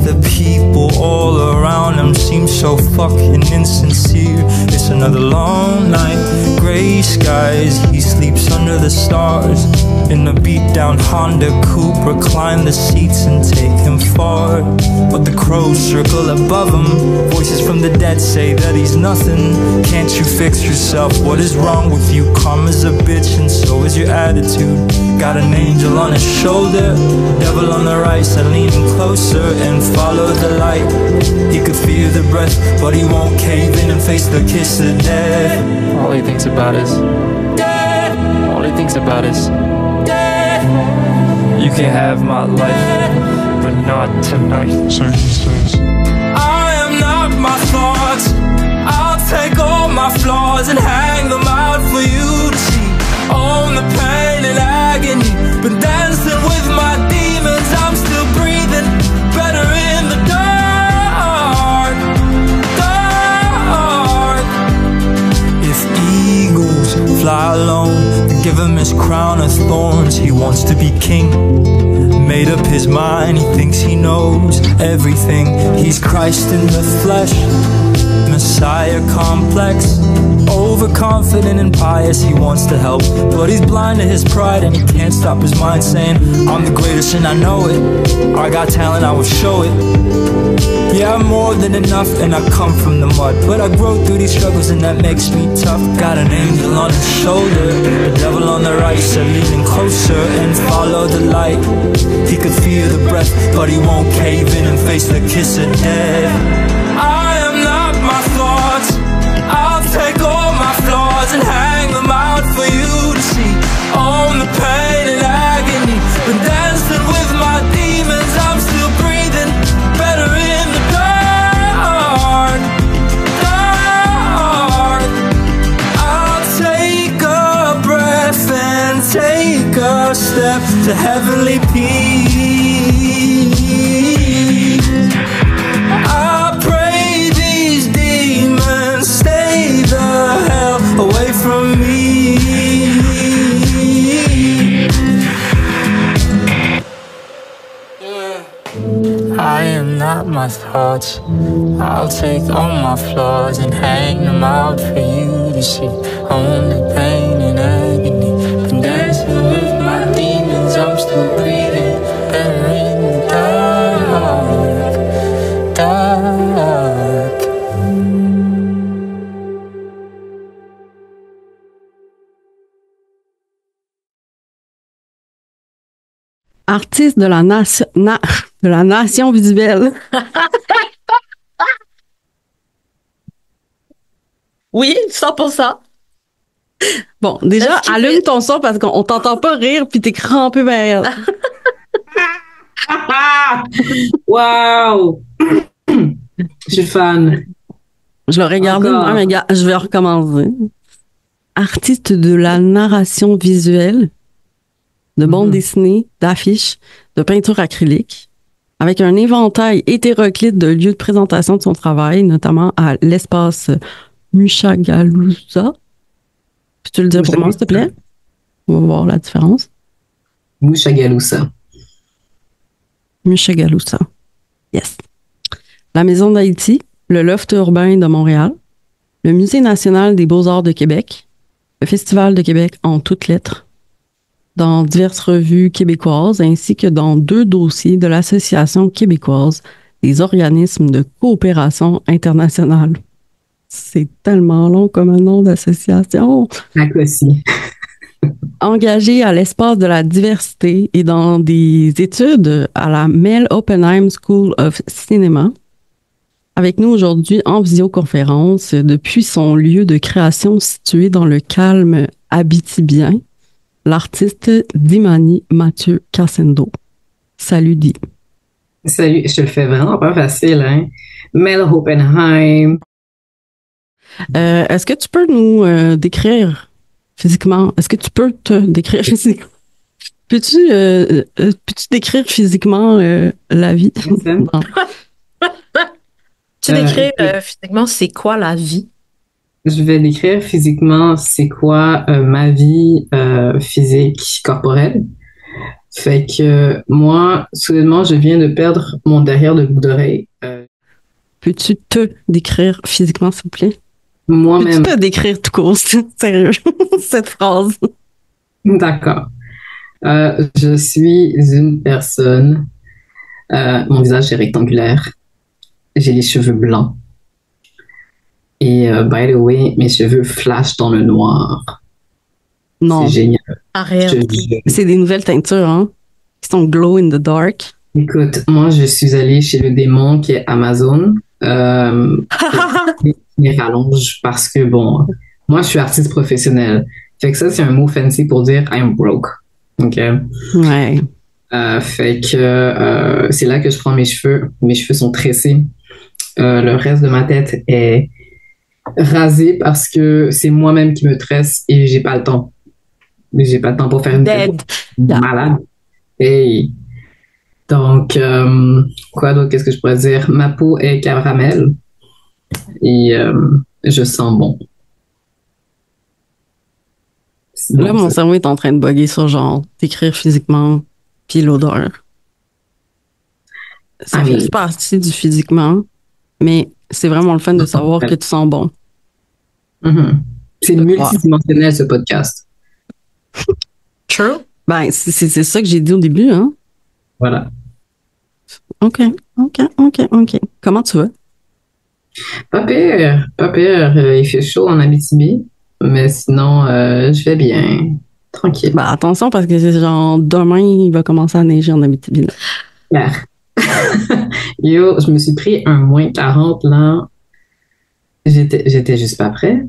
Speaker 3: The people all around him seem so fucking insincere. It's another long night, gray skies, he sleeps under the stars. In a beat down Honda coupe, recline the seats and take him far. But the crows circle above him, voices from the dead say that he's nothing. Can't you fix yourself, what is wrong with you? Karma's a bitch and so is your attitude. Got an angel on his shoulder, devil on the right, so lean him closer and follow the light. He could feel the breath, but he won't cave in and face the kiss of death.
Speaker 4: All he thinks about is death. All he thinks about is death. You can have my life, but not tonight. So he says,
Speaker 3: I am not my thoughts. I'll take all my flaws and hang them out for you to see. Own the pain and agony, been dancing with my demons. I'm still breathing better in the dark, dark. Give him his crown of thorns, he wants to be king. Made up his mind, he thinks he knows everything. He's Christ in the flesh, Messiah complex. Overconfident and pious, he wants to help, but he's blind to his pride and he can't stop his mind saying, I'm the greatest and I know it. I got talent, I will show it. Yeah, I'm more than enough and I come from the mud, but I grow through these struggles and that makes me tough. Got an angel on his shoulder, the devil on the right, so leaning closer and follow the light. He could feel the breath, but he won't cave in and face the kiss of death. I am not my thoughts, I'll take all my flaws and hang them out for you to see. Own the pain and agony, but dancing with my demons, I'm still breathing better in the dark, dark. I'll take a breath and take a step to heavenly peace. I pray these demons stay the hell away from me. I am not my thoughts, I'll take all my flaws and hang them out for you to see. Only pain and agony, been dancing with my demons, I'm still breathing better in the dark, dark.
Speaker 1: Artiste de la nation visuelle.
Speaker 2: Oui, 100%.
Speaker 1: Bon, déjà,
Speaker 2: Est-ce que-
Speaker 1: allume ton son parce qu'on t'entend pas rire puis t'es crampé vers elle.
Speaker 5: Wow! Je suis fan.
Speaker 1: Je l'aurais gardé,
Speaker 5: Encore.
Speaker 1: mais je vais recommencer. Artiste de la narration visuelle, de bande dessinée, d'affiches, de peinture acrylique, avec un éventail hétéroclite de lieux de présentation de son travail, notamment à l'espace Mushagalusa. Peux-tu le dire pour moi, s'il te plaît? On va voir la différence.
Speaker 5: Mushagalusa.
Speaker 1: Mushagalusa. Yes. La Maison d'Haïti, le Loft urbain de Montréal, le Musée national des beaux-arts de Québec, le Festival de Québec en toutes lettres, dans diverses revues québécoises, ainsi que dans 2 dossiers de l'Association québécoise des organismes de coopération internationale. C'est tellement long comme un nom d'association.
Speaker 5: Aussi.
Speaker 1: Engagé à l'espace de la diversité et dans des études à la Mel Oppenheim School of Cinema. Avec nous aujourd'hui en visioconférence depuis son lieu de création situé dans le calme abitibien, l'artiste Dimani Mathieu Cassendo. Salut Di.
Speaker 5: Salut, je te le fais vraiment pas facile, hein? Mel Oppenheim.
Speaker 1: Est-ce que tu peux nous décrire physiquement? Est-ce que tu peux te décrire physiquement? Peux-tu décrire physiquement la vie? Non.
Speaker 2: Tu décris physiquement, c'est quoi la vie?
Speaker 5: Je vais décrire physiquement c'est quoi ma vie physique corporelle. Fait que moi, soudainement, je viens de perdre mon derrière de boucle d'oreille.
Speaker 1: Peux-tu te décrire physiquement, s'il vous plaît?
Speaker 5: Moi-même.
Speaker 1: Peux-tu te décrire tout court, sérieux, cette phrase?
Speaker 5: D'accord. Je suis une personne. Mon visage est rectangulaire. J'ai les cheveux blancs. Et by the way, mes cheveux flashent dans le noir.
Speaker 1: Non.
Speaker 5: C'est génial.
Speaker 2: Arrête.
Speaker 1: C'est des nouvelles teintures, hein? Qui sont glow in the dark.
Speaker 5: Écoute, moi, je suis allée chez le démon qui est Amazon. Je rallonge parce que, bon, moi, je suis artiste professionnel. Fait que ça, c'est un mot fancy pour dire I'm broke. OK?
Speaker 1: Ouais.
Speaker 5: Fait que c'est là que je prends mes cheveux. Mes cheveux sont tressés. Le reste de ma tête est rasé parce que c'est moi-même qui me tresse et j'ai pas le temps. J'ai pas le temps pour faire une
Speaker 2: Dead.
Speaker 5: malade. Hey. Donc, quoi d'autre? Qu'est-ce que je pourrais dire? Ma peau est caramel et je sens bon.
Speaker 1: Là, mon cerveau est en train de bugger sur genre t'écrire physiquement puis l'odeur. Ça fait partie du physiquement, mais c'est vraiment le fun de savoir que tu sens bon.
Speaker 5: C'est multidimensionnel, ce podcast.
Speaker 2: True.
Speaker 1: Ben, c'est ça que j'ai dit au début, hein?
Speaker 5: Voilà.
Speaker 1: OK. Comment tu vas?
Speaker 5: Pas pire. Il fait chaud en Abitibi, mais sinon, je vais bien. Tranquille.
Speaker 1: Ben, attention, parce que c'est genre demain, il va commencer à neiger en Abitibi.
Speaker 5: Claire. Yo, je me suis pris un moins 40 là. J'étais juste pas prêt.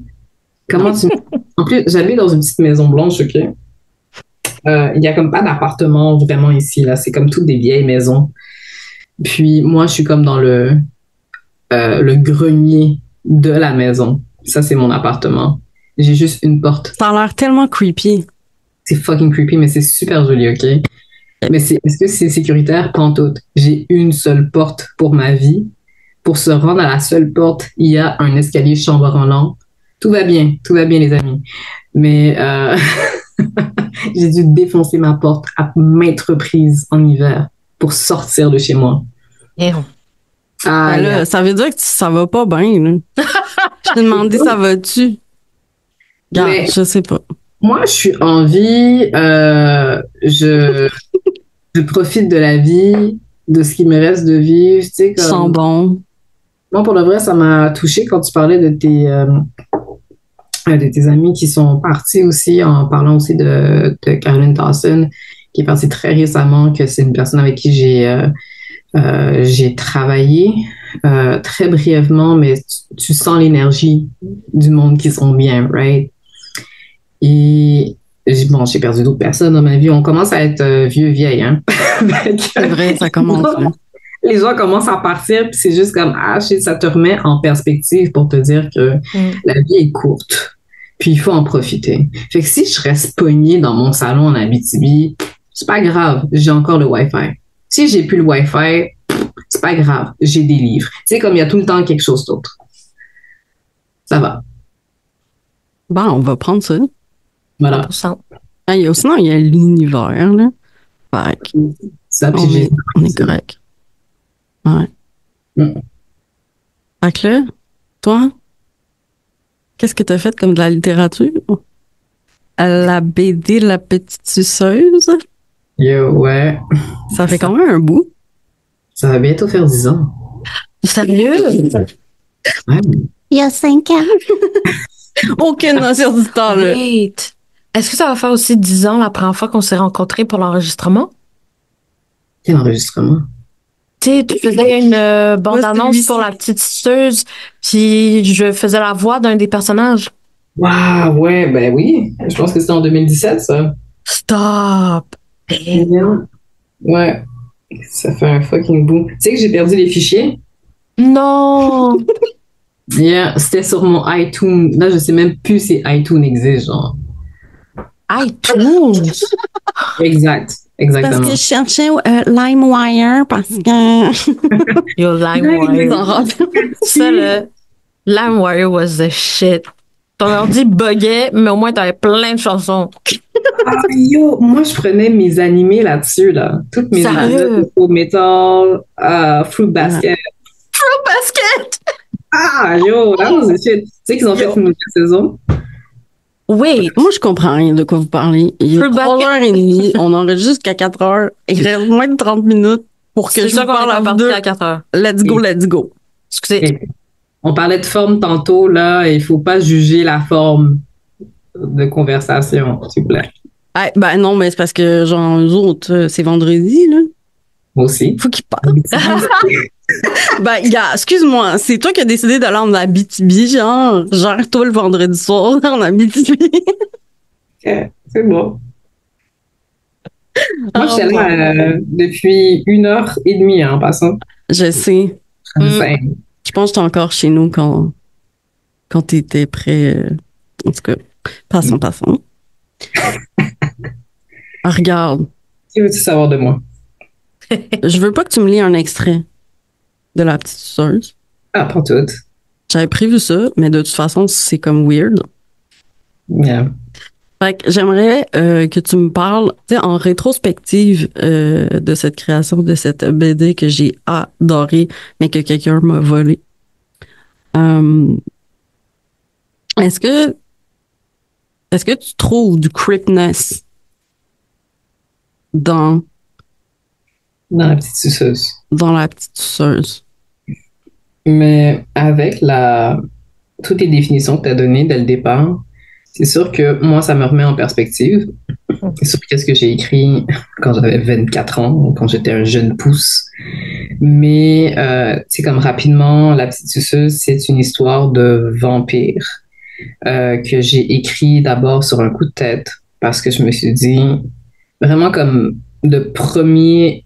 Speaker 5: Comment tu... En plus, j'habite dans une petite maison blanche, OK? Il y a comme pas d'appartement vraiment ici, là. C'est comme toutes des vieilles maisons. Puis moi, je suis comme dans le grenier de la maison. Ça, c'est mon appartement. J'ai juste une porte.
Speaker 1: Ça a l'air tellement creepy.
Speaker 5: C'est fucking creepy, mais c'est super joli, OK? Mais est-ce que c'est sécuritaire? Pantoute. J'ai une seule porte pour ma vie. Pour se rendre à la seule porte, il y a un escalier chambranlant. Tout va bien, les amis. Mais j'ai dû défoncer ma porte à maintes reprises en hiver pour sortir de chez moi.
Speaker 1: Ben là, ça veut dire que ça va pas bien. Là. Je t'ai demandé, ça va-tu? Regarde, je sais pas.
Speaker 5: Moi, je suis en vie. Je profite de la vie, de ce qui me reste de vivre. Tu sais, comme...
Speaker 1: Sens bon.
Speaker 5: Moi, pour le vrai, ça m'a touchée quand tu parlais de tes amis qui sont partis aussi, en parlant aussi de Caroline Dawson, qui est partie très récemment, que c'est une personne avec qui j'ai travaillé très brièvement, mais tu sens l'énergie du monde qui sont bien, right? Et j'ai perdu d'autres personnes dans ma vie. On commence à être vieille, hein?
Speaker 1: C'est vrai, ça commence. Là.
Speaker 5: Les gens commencent à partir, puis c'est juste comme, ça te remet en perspective pour te dire que la vie est courte, puis il faut en profiter. Fait que si je reste pognée dans mon salon en Abitibi, c'est pas grave, j'ai encore le Wi-Fi. Si j'ai plus le Wi-Fi, c'est pas grave, j'ai des livres. Tu sais, comme il y a tout le temps quelque chose d'autre. Ça va.
Speaker 1: Bon, on va prendre ça.
Speaker 5: Voilà.
Speaker 1: Sinon, il y a l'univers, là. Fait que
Speaker 5: ça,
Speaker 1: on est correct. Ouais. Fait que là, toi, qu'est-ce que t'as fait comme de la littérature? À la BD La Petite Suceuse?
Speaker 5: Yo, ouais.
Speaker 1: Ça fait quand même un bout.
Speaker 5: Ça va bientôt faire 10 ans.
Speaker 2: Sérieux?
Speaker 5: Ouais.
Speaker 6: Il y a 5 ans.
Speaker 1: Aucune notion du temps, là.
Speaker 2: Wait. Est-ce que ça va faire aussi 10 ans la première fois qu'on s'est rencontrés pour l'enregistrement?
Speaker 5: Quel enregistrement?
Speaker 2: Tu sais, tu faisais une bande-annonce pour La Petite Suceuse, puis je faisais la voix d'un des personnages.
Speaker 5: Waouh, ouais, ben oui. Je pense que c'était en 2017, ça.
Speaker 2: Stop!
Speaker 5: Ouais. Ça fait un fucking boom. Tu sais que j'ai perdu les fichiers?
Speaker 2: Non!
Speaker 5: Yeah, c'était sur mon iTunes. Là, je sais même plus si iTunes existe, genre.
Speaker 2: iTunes!
Speaker 5: Exactement.
Speaker 1: Parce que je cherchais LimeWire parce que...
Speaker 2: Yo, LimeWire. Ça, le LimeWire was the shit. Ton ordi buguait, mais au moins, t'avais plein de chansons.
Speaker 5: Yo, moi, je prenais mes animés là-dessus, là. Toutes mes animés. Full Metal, Fruit Basket.
Speaker 2: Fruit Basket!
Speaker 5: Yo, that was the shit. Tu sais qu'ils ont fait une nouvelle saison?
Speaker 2: Oui.
Speaker 1: Moi, je comprends rien de quoi vous parlez. Il est 3h30, on enregistre jusqu'à 4h. Il reste moins de 30 minutes pour que je vous parle à partir
Speaker 2: à 4h.
Speaker 1: Let's go.
Speaker 2: Excusez.
Speaker 5: On parlait de forme tantôt, là, et il faut pas juger la forme de conversation, s'il vous plaît.
Speaker 1: Ben non, mais c'est parce que, genre, eux autres, c'est vendredi, là.
Speaker 5: Moi aussi.
Speaker 1: Faut qu'ils parlent. Ben, gars, excuse-moi, c'est toi qui as décidé d'aller en Abitibi, genre, gère-toi le vendredi soir en Abitibi.
Speaker 5: Okay, c'est bon. Moi, je suis là depuis 1h30, en passant.
Speaker 1: Je sais. Je pense que j'étais encore chez nous quand t'étais prêt. En tout cas, passons. Regarde.
Speaker 5: Que veux-tu savoir de moi?
Speaker 1: Je veux pas que tu me lis un extrait de La Petite Suceuse.
Speaker 5: Pas tout.
Speaker 1: J'avais prévu ça, mais de toute façon, c'est comme weird.
Speaker 5: Yeah.
Speaker 1: Fait que j'aimerais que tu me parles, tu sais, en rétrospective de cette création, de cette BD que j'ai adorée, mais que quelqu'un m'a volée. Est-ce que tu trouves du creepiness dans
Speaker 5: Dans la petite suceuse.
Speaker 1: la petite suceuse?
Speaker 5: Mais avec toutes les définitions que tu as données dès le départ, c'est sûr que moi, ça me remet en perspective. Sur qu'est-ce que j'ai écrit quand j'avais 24 ans, quand j'étais un jeune pouce. Mais, tu sais, comme rapidement, La Petite Suceuse, c'est une histoire de vampire que j'ai écrit d'abord sur un coup de tête parce que je me suis dit, vraiment comme de première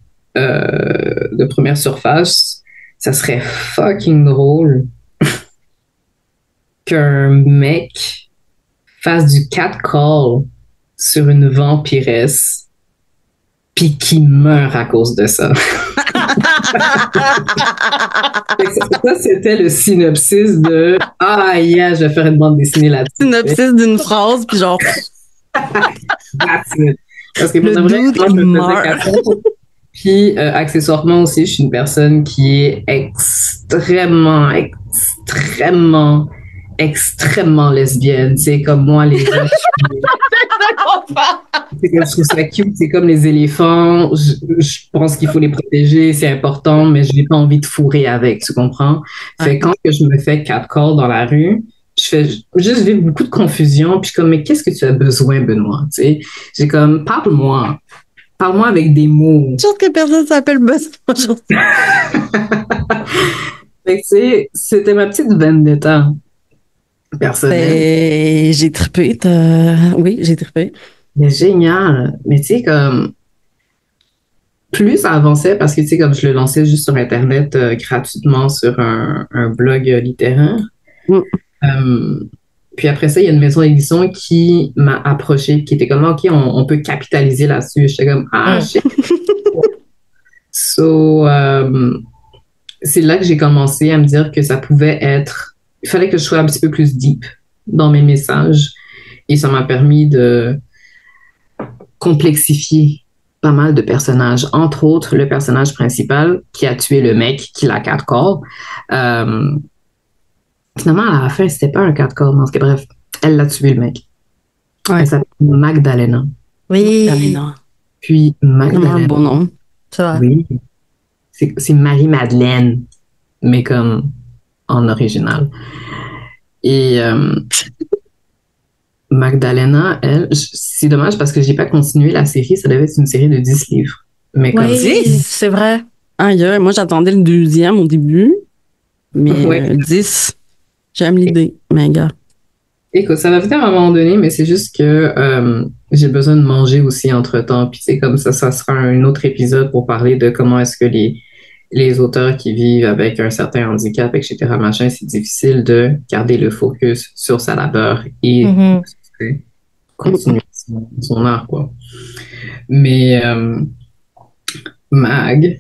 Speaker 5: surface, ça serait fucking drôle qu'un mec fasse du catcall sur une vampiresse puis qui meurt à cause de ça. Ça, c'était le synopsis de « Ah, yeah, je vais faire une bande dessinée là-dessus. »
Speaker 1: Synopsis d'une phrase, puis genre...
Speaker 5: That's it. Parce que pour
Speaker 1: Le
Speaker 5: de vrai,
Speaker 1: dude,
Speaker 5: moi, je
Speaker 1: il
Speaker 5: me
Speaker 1: meurt.
Speaker 5: faisais catcall. Puis, accessoirement aussi, je suis une personne qui est extrêmement lesbienne. C'est comme moi, les gens. C'est comme, je trouve ça cute. C'est comme les éléphants. Je pense qu'il faut les protéger, c'est important, mais je n'ai pas envie de fourrer avec, tu comprends? Fait quand que je me fais catcall dans la rue, je fais juste vivre beaucoup de confusion. Puis je suis comme, mais qu'est-ce que tu as besoin, Benoît? Tu sais, j'ai comme, parle-moi. Parle-moi avec des mots.
Speaker 1: Je pense que personne s'appelle Buzz aujourd'hui.
Speaker 5: Fait que, c'était ma petite vendetta personnelle.
Speaker 1: J'ai trippé. Oui, j'ai trippé.
Speaker 5: Mais génial. Mais tu sais, comme, plus ça avançait, parce que tu sais, comme je le lançais juste sur Internet gratuitement sur un blog littéraire. Puis après ça, il y a une maison d'édition qui m'a approché, qui était comme, OK, on peut capitaliser là-dessus. J'étais comme, shit. So, c'est là que j'ai commencé à me dire que ça pouvait être, il fallait que je sois un petit peu plus deep dans mes messages. Et ça m'a permis de complexifier pas mal de personnages. Entre autres, le personnage principal qui a tué le mec qui l'a catcall. Finalement, à la fin, c'était pas un catcall, mais bref, elle l'a tué, le mec.
Speaker 1: Ouais.
Speaker 5: Elle s'appelle Magdalena.
Speaker 2: Oui.
Speaker 1: Magdalena.
Speaker 5: Puis Magdalena.
Speaker 1: Vraiment un bon nom.
Speaker 2: Ça va.
Speaker 5: Oui. C'est Marie-Madeleine, mais comme en original. Et Magdalena, elle, c'est dommage parce que j'ai pas continué la série. Ça devait être une série de 10 livres. Mais comme
Speaker 2: Oui, c'est vrai.
Speaker 1: Aïe, moi, j'attendais le 2e au début, mais
Speaker 5: Ouais.
Speaker 1: 10, j'aime l'idée, mais gars.
Speaker 5: Écoute, ça va venir à un moment donné, mais c'est juste que j'ai besoin de manger aussi entre-temps. Puis c'est comme ça sera un autre épisode pour parler de comment est-ce que les auteurs qui vivent avec un certain handicap, etc., machin, c'est difficile de garder le focus sur sa labeur et continuer son art, quoi. Mais Mag,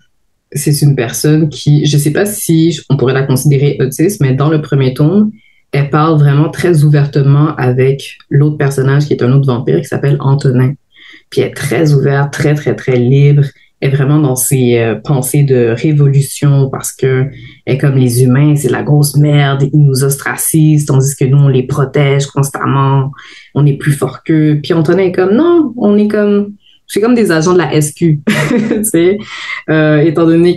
Speaker 5: c'est une personne qui, je sais pas si on pourrait la considérer autiste, mais dans le premier tome, elle parle vraiment très ouvertement avec l'autre personnage qui est un autre vampire qui s'appelle Antonin. Puis elle est très ouverte, très, très, très libre. Elle est vraiment dans ses pensées de révolution parce que elle est comme les humains, c'est la grosse merde, ils nous ostracisent, tandis que nous, on les protège constamment, on est plus fort qu'eux. Puis Antonin est comme, non, on est comme, c'est comme des agents de la SQ, tu sais, étant donné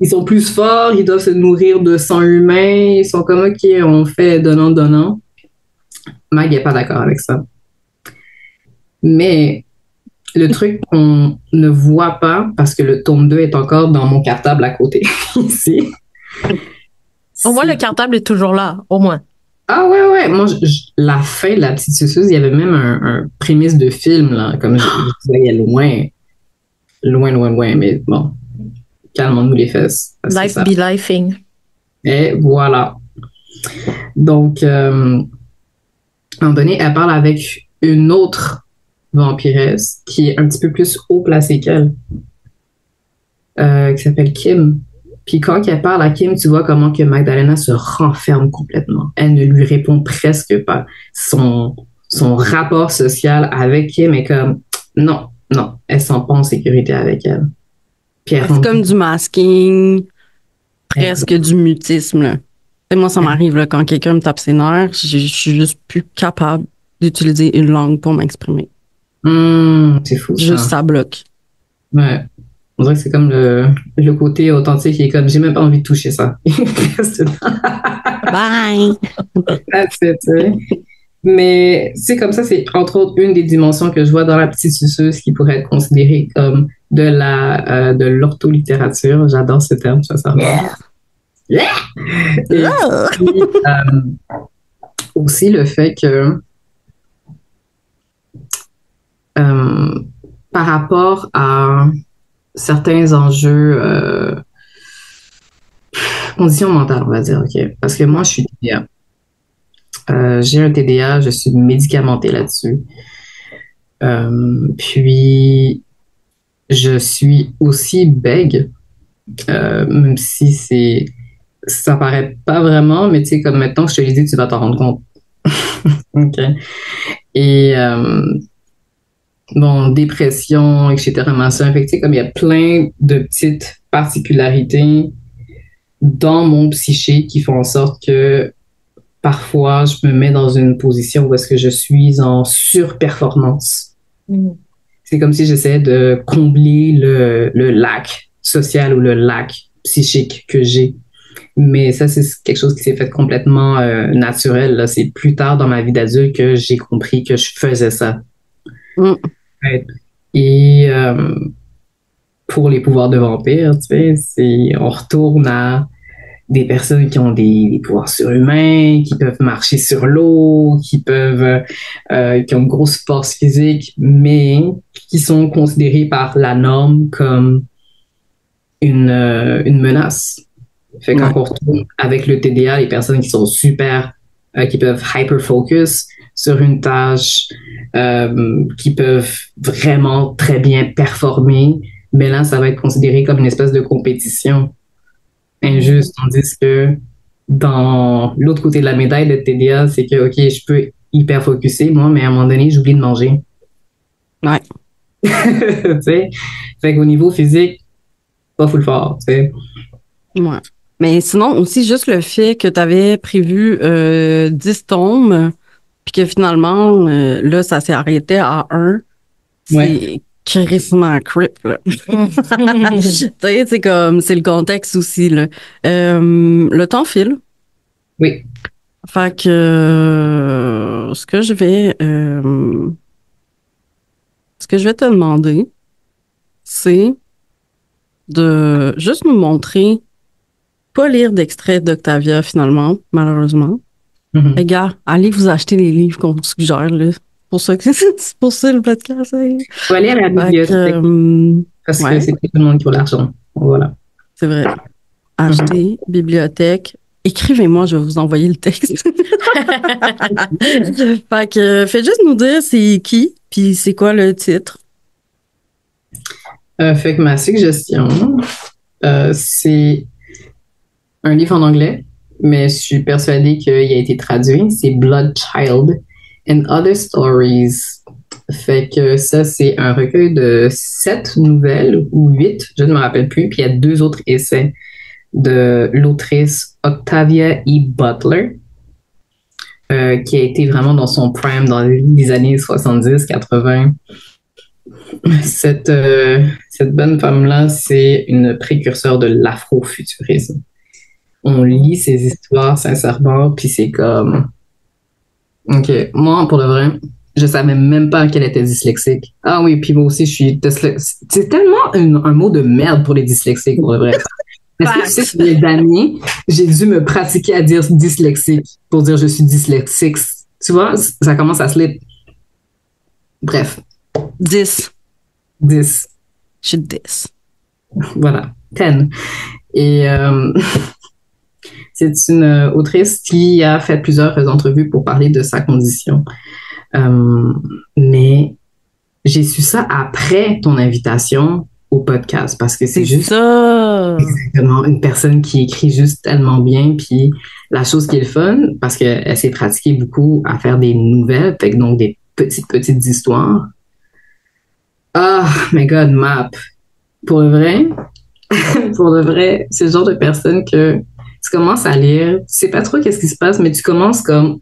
Speaker 5: ils sont plus forts, ils doivent se nourrir de sang humain, ils sont comme, OK, on fait donnant. Mag n'est pas d'accord avec ça. Mais le truc qu'on ne voit pas, parce que le tome 2 est encore dans mon cartable à côté, ici.
Speaker 2: Au moins, le cartable est toujours là, au moins.
Speaker 5: Ah ouais. Moi, la fin de La Petite Suceuse, il y avait même un prémisse de film, là, comme je voyais loin, mais bon. Calmons-nous les fesses.
Speaker 2: Life be lifing.
Speaker 5: Et voilà. Donc, à un moment donné, elle parle avec une autre vampiresse qui est un petit peu plus haut placée qu'elle, qui s'appelle Kim. Puis quand elle parle à Kim, tu vois comment que Magdalena se renferme complètement. Elle ne lui répond presque pas. son rapport social avec Kim est comme, non, elle se sent pas en sécurité avec elle. Puis
Speaker 1: C'est comme du masking, presque du mutisme, là. Et moi, ça m'arrive, là, quand quelqu'un me tape ses nerfs, je suis juste plus capable d'utiliser une langue pour m'exprimer.
Speaker 5: C'est fou, ça.
Speaker 1: Juste ça bloque.
Speaker 5: Ouais. On dirait que c'est comme le côté authentique qui est comme, j'ai même pas envie de toucher ça.
Speaker 1: Bye!
Speaker 5: That's it, tu sais. Mais c'est comme ça, c'est entre autres une des dimensions que je vois dans la petite suceuse qui pourrait être considérée comme de l'ortholittérature. J'adore ce terme, ça remarque. Et puis, aussi le fait que par rapport à certains enjeux conditions mentales, on va dire, ok, parce que moi je suis TDA. J'ai un TDA, je suis médicamentée là-dessus. Puis je suis aussi bègue, même si ça paraît pas vraiment, mais tu sais, comme maintenant que je te l'ai dit, tu vas t'en rendre compte. OK. Et bon, dépression, etc., machin. Fait que, tu sais, comme il y a plein de petites particularités dans mon psyché qui font en sorte que parfois, je me mets dans une position où est-ce que je suis en surperformance. C'est comme si j'essayais de combler le lac social ou le lac psychique que j'ai. Mais ça, c'est quelque chose qui s'est fait complètement naturel, là. C'est plus tard dans ma vie d'adulte que j'ai compris que je faisais ça. Ouais. Et pour les pouvoirs de vampire, tu sais, on retourne à des personnes qui ont des pouvoirs surhumains, qui peuvent marcher sur l'eau, qui ont une grosse force physique, mais qui sont considérées par la norme comme une menace. Fait quand on retourne avec le TDA, les personnes qui sont qui peuvent hyper-focus sur une tâche, qui peuvent vraiment très bien performer, mais là, ça va être considéré comme une espèce de compétition injuste, tandis que dans l'autre côté de la médaille de TDA, c'est que, OK, je peux hyper focuser, moi, mais à un moment donné, j'oublie de manger.
Speaker 1: Ouais.
Speaker 5: Tu sais? Fait qu'au niveau physique, pas full fort, tu sais.
Speaker 1: Ouais. Mais sinon, aussi, juste le fait que tu avais prévu 10 tomes, puis que finalement, là, ça s'est arrêté à 1, c'est crissement creep, là. Tu sais, c'est comme, c'est le contexte aussi, là. Le temps file.
Speaker 5: Oui.
Speaker 1: Fait que, ce que je vais te demander, c'est de juste nous montrer, pas lire d'extrait d'Octavia, finalement, malheureusement. Les gars, allez vous acheter les livres qu'on vous suggère, là. C'est pour ça le podcast.
Speaker 5: Faut aller à la bibliothèque. Parce que c'est tout le monde qui a l'argent. Voilà.
Speaker 1: C'est vrai. Acheter, bibliothèque. Écrivez-moi, je vais vous envoyer le texte. Fait que, faites juste nous dire c'est qui, puis c'est quoi le titre.
Speaker 5: Fait que ma suggestion, c'est un livre en anglais, mais je suis persuadée qu'il a été traduit. C'est Blood Child and Other Stories. Fait que ça, c'est un recueil de 7 nouvelles ou 8, je ne me rappelle plus. Puis il y a 2 autres essais de l'autrice Octavia E. Butler, qui a été vraiment dans son prime dans les années 70-80. Cette bonne femme-là, c'est une précurseur de l'afrofuturisme. On lit ses histoires sincèrement, puis c'est comme... OK, moi, pour le vrai, je savais même pas qu'elle était dyslexique. Ah oui, puis moi aussi, je suis dyslexique. C'est tellement un mot de merde pour les dyslexiques, pour le vrai. Est-ce que tu sais que les années, j'ai dû me pratiquer à dire dyslexique pour dire je suis dyslexique. Tu vois, ça commence à slip. Bref.
Speaker 1: 10.
Speaker 5: Je
Speaker 1: suis 10.
Speaker 5: Voilà. 10. Et c'est une autrice qui a fait plusieurs entrevues pour parler de sa condition. Mais j'ai su ça après ton invitation. au podcast parce que c'est
Speaker 1: C'est
Speaker 5: juste
Speaker 1: ça.
Speaker 5: exactement une personne qui écrit juste tellement bien. Puis la chose qui est le fun, parce qu'elle s'est pratiquée beaucoup à faire des nouvelles, fait que donc des petites histoires. Ah, my God, Map. Pour le vrai, pour le vrai, c'est le genre de personne que tu commences à lire, tu sais pas trop qu'est-ce qui se passe, mais tu commences comme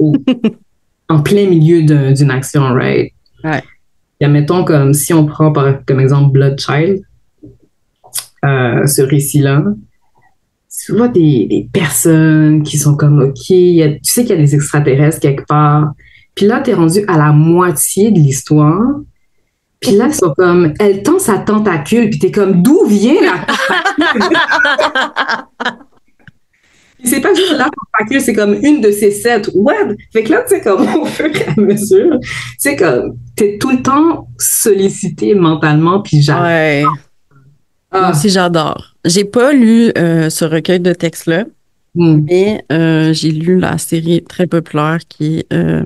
Speaker 5: en plein milieu d'une action, right?
Speaker 1: Ouais.
Speaker 5: Il y a, mettons, comme si on prend comme exemple Blood Child, ce récit-là, tu vois des personnes qui sont comme, OK, tu sais qu'il y a des extraterrestres quelque part. Puis là, tu es rendu à la moitié de l'histoire. Puis là, ils sont comme, elle tend sa tentacule. Puis tu es comme, d'où vient la Puis c'est pas juste la tentacule, c'est comme une de ces 7. What? Fait que là, tu sais, comme au fur et à mesure, tu sais, comme, t'es tout le temps sollicité mentalement. Puis j'adore.
Speaker 1: Ouais. Moi aussi, j'adore. J'ai pas lu ce recueil de textes-là, mais j'ai lu la série très populaire qui est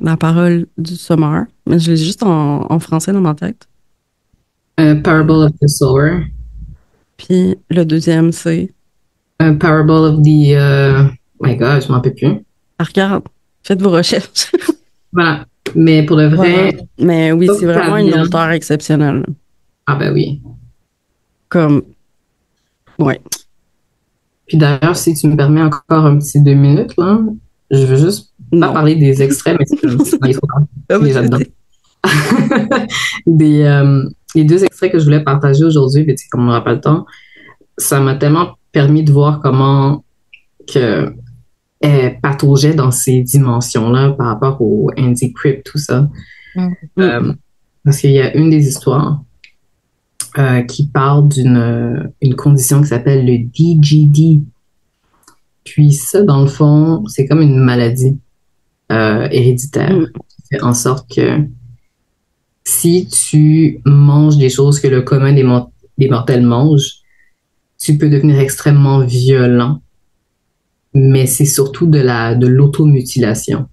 Speaker 1: La parole du sommeur. Mais je l'ai juste en français dans ma tête.
Speaker 5: Parable of the Sower.
Speaker 1: Puis le deuxième, c'est...
Speaker 5: Parable of the... my God, je m'en peux plus.
Speaker 1: Ah, regarde, faites vos recherches.
Speaker 5: Voilà. Mais pour le vrai...
Speaker 1: Voilà. Mais oui, c'est vraiment une auteure exceptionnelle.
Speaker 5: Ah ben oui.
Speaker 1: Comme... Ouais.
Speaker 5: Puis d'ailleurs, si tu me permets encore un petit 2 minutes, là, je veux juste pas parler des extraits, mais il faut déjà dedans. Les 2 extraits que je voulais partager aujourd'hui, mais comme on n'aura pas le temps, ça m'a tellement permis de voir comment que elle pataugeait dans ces dimensions-là par rapport au Indie Crypt, tout ça. Parce qu'il y a une des histoires qui parle une condition qui s'appelle le DGD. Puis ça, dans le fond, c'est comme une maladie héréditaire qui fait en sorte que si tu manges des choses que le commun des mortels mange, tu peux devenir extrêmement violent. Mais c'est surtout de l'automutilation.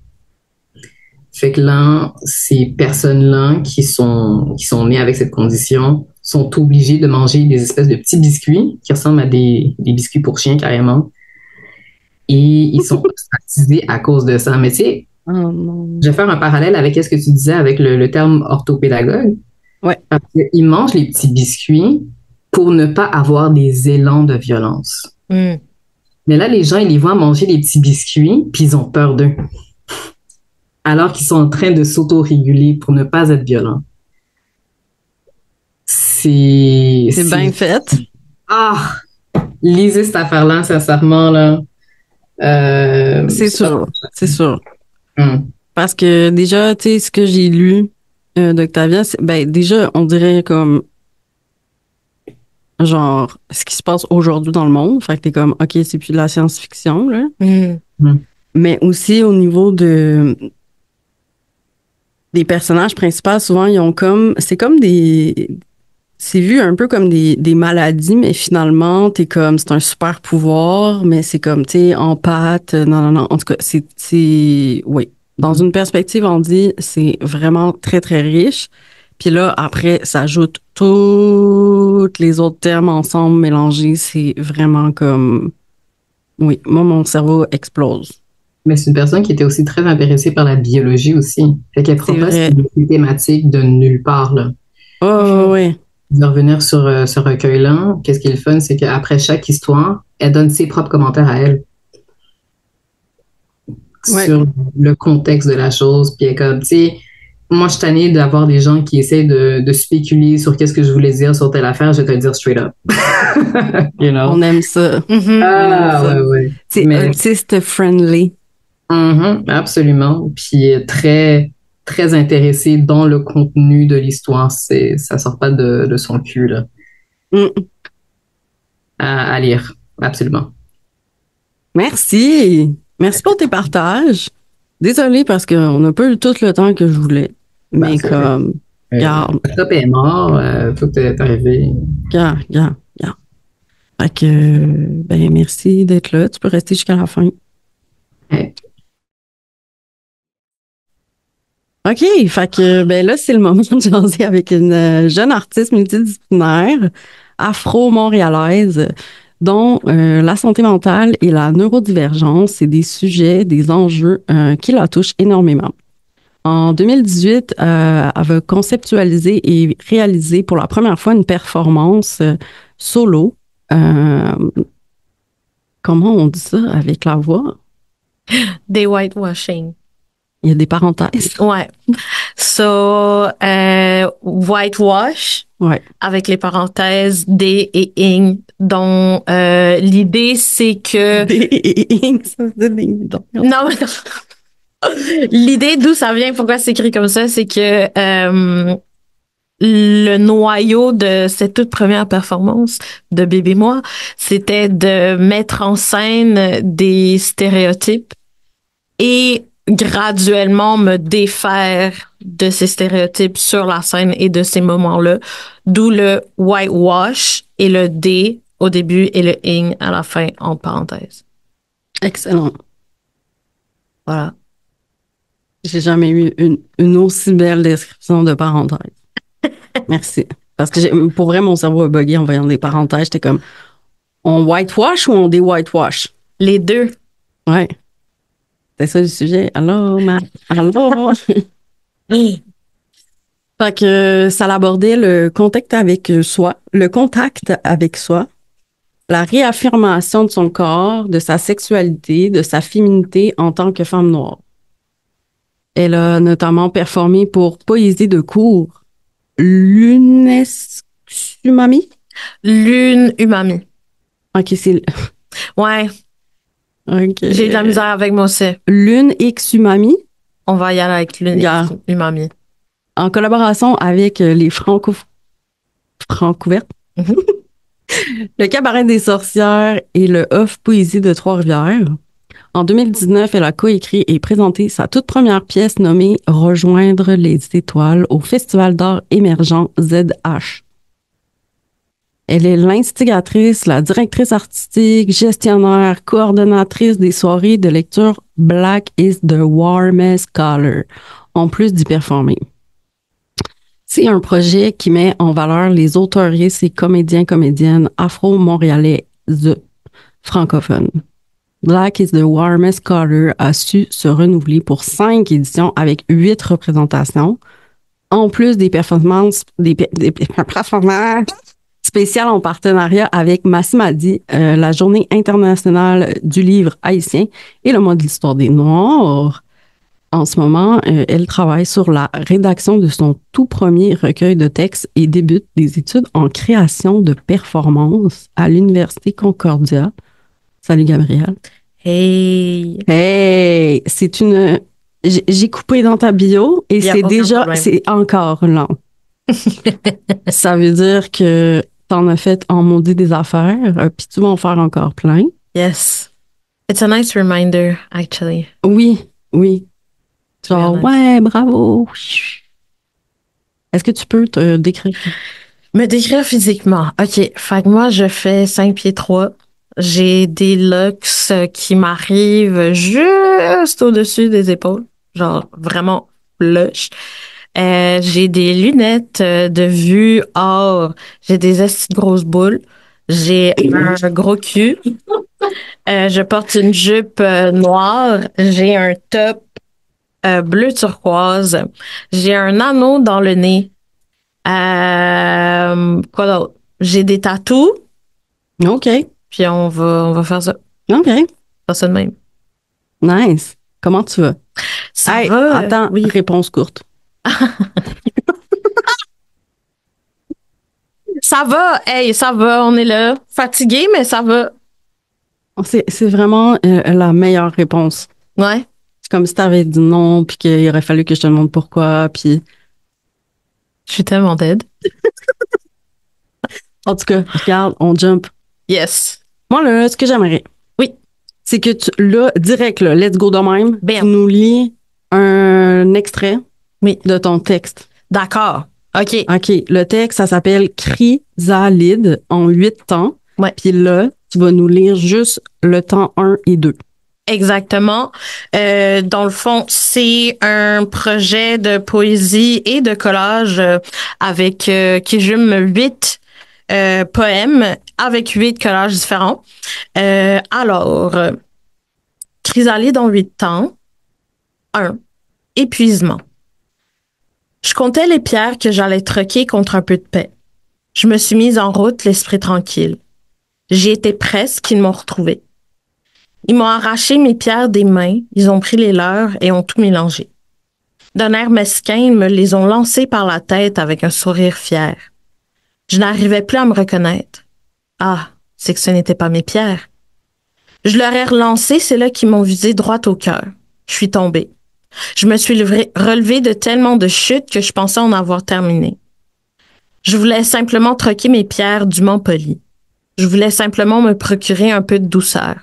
Speaker 5: Fait que là, ces personnes-là qui sont nées avec cette condition sont obligées de manger des espèces de petits biscuits qui ressemblent à des biscuits pour chiens carrément. Et ils sont ostracisés à cause de ça. Mais tu sais, je vais faire un parallèle avec ce que tu disais avec le terme orthopédagogue.
Speaker 1: Ouais.
Speaker 5: Parce qu'ils mangent les petits biscuits pour ne pas avoir des élans de violence. Mais là, les gens, ils les voient manger les petits biscuits, puis ils ont peur d'eux. Alors qu'ils sont en train de s'auto-réguler pour ne pas être violents. C'est
Speaker 1: bien fait.
Speaker 5: Ah! Lisez cette affaire-là, sincèrement, là.
Speaker 1: C'est sûr, c'est sûr. Parce que déjà, tu sais, ce que j'ai lu d'Octavia, ben déjà, on dirait comme genre ce qui se passe aujourd'hui dans le monde. Fait que t'es comme, OK, c'est plus de la science-fiction, là. Mais aussi au niveau des personnages principaux, souvent, ils ont comme, c'est vu un peu comme des maladies, mais finalement, c'est un super pouvoir, mais c'est comme, tu sais, empathe. Non. En tout cas, oui. Dans une perspective, on dit, c'est vraiment très, très riche. Puis là, après, ça ajoute tous les autres termes ensemble, mélangés. C'est vraiment comme, oui, moi, mon cerveau explose.
Speaker 5: Mais c'est une personne qui était aussi très intéressée par la biologie aussi. Fait qu'elle prend pas ces thématiques de nulle part, là.
Speaker 1: Oh, oui.
Speaker 5: De revenir sur ce recueil-là, qu'est-ce qui est le fun, c'est qu'après chaque histoire, elle donne ses propres commentaires à elle sur le contexte de la chose. Puis elle est comme, tu sais, moi, je suis tannée d'avoir des gens qui essaient de spéculer sur qu'est-ce que je voulais dire sur telle affaire. Je vais te le dire straight up. You know?
Speaker 1: On aime ça.
Speaker 5: Ouais.
Speaker 1: C'est autiste friendly.
Speaker 5: Absolument. Puis très très intéressé dans le contenu de l'histoire. Ça sort pas de son cul, là. À lire, absolument.
Speaker 1: Merci. Merci pour tes partages. Désolée parce qu'on n'a pas eu tout le temps que je voulais. Mais comme, regarde.
Speaker 5: Le top est mort, faut que t'es arrivé.
Speaker 1: Regarde. Fait que, ben, merci d'être là. Tu peux rester jusqu'à la fin.
Speaker 5: Hey.
Speaker 1: OK, fait que ben là, c'est le moment de jaser avec une jeune artiste multidisciplinaire afro-montréalaise dont la santé mentale et la neurodivergence, c'est des sujets, des enjeux qui la touchent énormément. En 2018, elle va conceptualiser et réaliser pour la première fois une performance solo. Comment on dit ça avec la voix?
Speaker 2: Des whitewashing.
Speaker 1: Il y a des parenthèses.
Speaker 2: Ouais. So, whitewash,
Speaker 1: Ouais.
Speaker 2: avec les parenthèses des et ing, dont l'idée, c'est que... Non, mais non. L'idée d'où ça vient, pourquoi c'est écrit comme ça, c'est que le noyau de cette toute première performance de Bébé Moi, c'était de mettre en scène des stéréotypes et graduellement me défaire de ces stéréotypes sur la scène et de ces moments-là. D'où le whitewash et le D au début et le ing à la fin en parenthèse.
Speaker 1: Excellent.
Speaker 2: Voilà.
Speaker 1: J'ai jamais eu une aussi belle description de parenthèse. Merci. Parce que pour vrai, mon cerveau a bugué en voyant des parenthèses. J'étais comme, on whitewash ou on dé-whitewash?
Speaker 2: Les deux.
Speaker 1: Ouais. C'est ça le sujet. Allô, allô. Fait que ça abordait le contact avec soi, la réaffirmation de son corps, de sa sexualité, de sa féminité en tant que femme noire. Elle a notamment performé pour Poésie de cour, l'UNESUMAMI.
Speaker 2: Lune umami.
Speaker 1: OK, c'est...
Speaker 2: Ouais.
Speaker 1: OK.
Speaker 2: J'ai de la misère avec moi aussi.
Speaker 1: Lune Xumami,
Speaker 2: On va y aller avec lune
Speaker 1: Yeah.
Speaker 2: umami.
Speaker 1: en collaboration avec les Francouvertes.
Speaker 2: Mhm.
Speaker 1: Le Cabaret des sorcières et le Off Poésie de Trois-Rivières. En 2019, elle a coécrit et présenté sa toute première pièce nommée Rejoindre les étoiles au Festival d'art émergent ZH. Elle est l'instigatrice, la directrice artistique, gestionnaire, coordonnatrice des soirées de lecture Black is the Warmest Color, en plus d'y performer. C'est un projet qui met en valeur les auteuristes et comédiennes afro-montréalais francophones. Black is the Warmest Color a su se renouveler pour 5 éditions avec 8 représentations, en plus des performances spéciales en partenariat avec Massimadi, la Journée internationale du livre haïtien et le mois de l'histoire des Noirs. En ce moment, elle travaille sur la rédaction de son tout premier recueil de textes et débute des études en création de performances à l'Université Concordia. Salut Gabrielle.
Speaker 2: Hey.
Speaker 1: Hey, c'est une... J'ai coupé dans ta bio et
Speaker 2: Y a
Speaker 1: c'est
Speaker 2: aucun
Speaker 1: déjà...
Speaker 2: problème.
Speaker 1: C'est encore long. Ça veut dire que t'en as fait en maudit des affaires, puis tu vas en faire encore plein.
Speaker 2: Yes. It's a nice reminder, actually.
Speaker 1: Oui, oui. Genre,
Speaker 2: Very nice.
Speaker 1: ouais, bravo. Est-ce que tu peux te décrire?
Speaker 2: Me décrire physiquement. OK. Fait que moi, je fais 5 pieds 3. J'ai des locks qui m'arrivent juste au-dessus des épaules. Genre, vraiment lush. J'ai des lunettes de vue or. J'ai des esti de grosses boules. J'ai un gros cul. Je porte une jupe noire. J'ai un top bleu turquoise. J'ai un anneau dans le nez. Quoi d'autre? J'ai des tatous.
Speaker 1: OK.
Speaker 2: Puis on va faire ça.
Speaker 1: OK.
Speaker 2: Faire ça de même.
Speaker 1: Nice. Comment tu vas?
Speaker 2: Ça
Speaker 1: Hey,
Speaker 2: va?
Speaker 1: attends,
Speaker 2: Oui.
Speaker 1: réponse courte.
Speaker 2: Ça va. Hey, ça va. On est là. Fatigué, mais ça va.
Speaker 1: C'est vraiment la meilleure réponse.
Speaker 2: Ouais.
Speaker 1: C'est comme si tu avais dit non, puis qu'il aurait fallu que je te demande pourquoi, puis...
Speaker 2: Je suis tellement dead.
Speaker 1: En tout cas, regarde, on jump.
Speaker 2: Yes.
Speaker 1: Moi, là, ce que j'aimerais...
Speaker 2: Oui.
Speaker 1: C'est que tu, là, direct, là, let's go de même,
Speaker 2: Bam.
Speaker 1: tu nous lis un extrait
Speaker 2: Oui.
Speaker 1: de ton texte.
Speaker 2: D'accord. OK.
Speaker 1: OK, le texte, ça s'appelle Chrysalide en 8 temps.
Speaker 2: Ouais.
Speaker 1: Puis là, tu vas nous lire juste le temps 1 et 2.
Speaker 2: Exactement. Dans le fond, c'est un projet de poésie et de collage avec qui jume 8 poèmes avec 8 collages différents. Chrysalide en 8 temps. 1. Épuisement. Je comptais les pierres que j'allais troquer contre un peu de paix. Je me suis mise en route, l'esprit tranquille. J'y étais presque, ils m'ont retrouvée. Ils m'ont arraché mes pierres des mains, ils ont pris les leurs et ont tout mélangé. D'un air mesquin, ils me les ont lancées par la tête avec un sourire fier. Je n'arrivais plus à me reconnaître. Ah, c'est que ce n'étaient pas mes pierres. Je leur ai relancé, c'est là qu'ils m'ont visé droit au cœur. Je suis tombée. Je me suis relevée de tellement de chutes que je pensais en avoir terminé. Je voulais simplement troquer mes pierres dûment polies. Je voulais simplement me procurer un peu de douceur.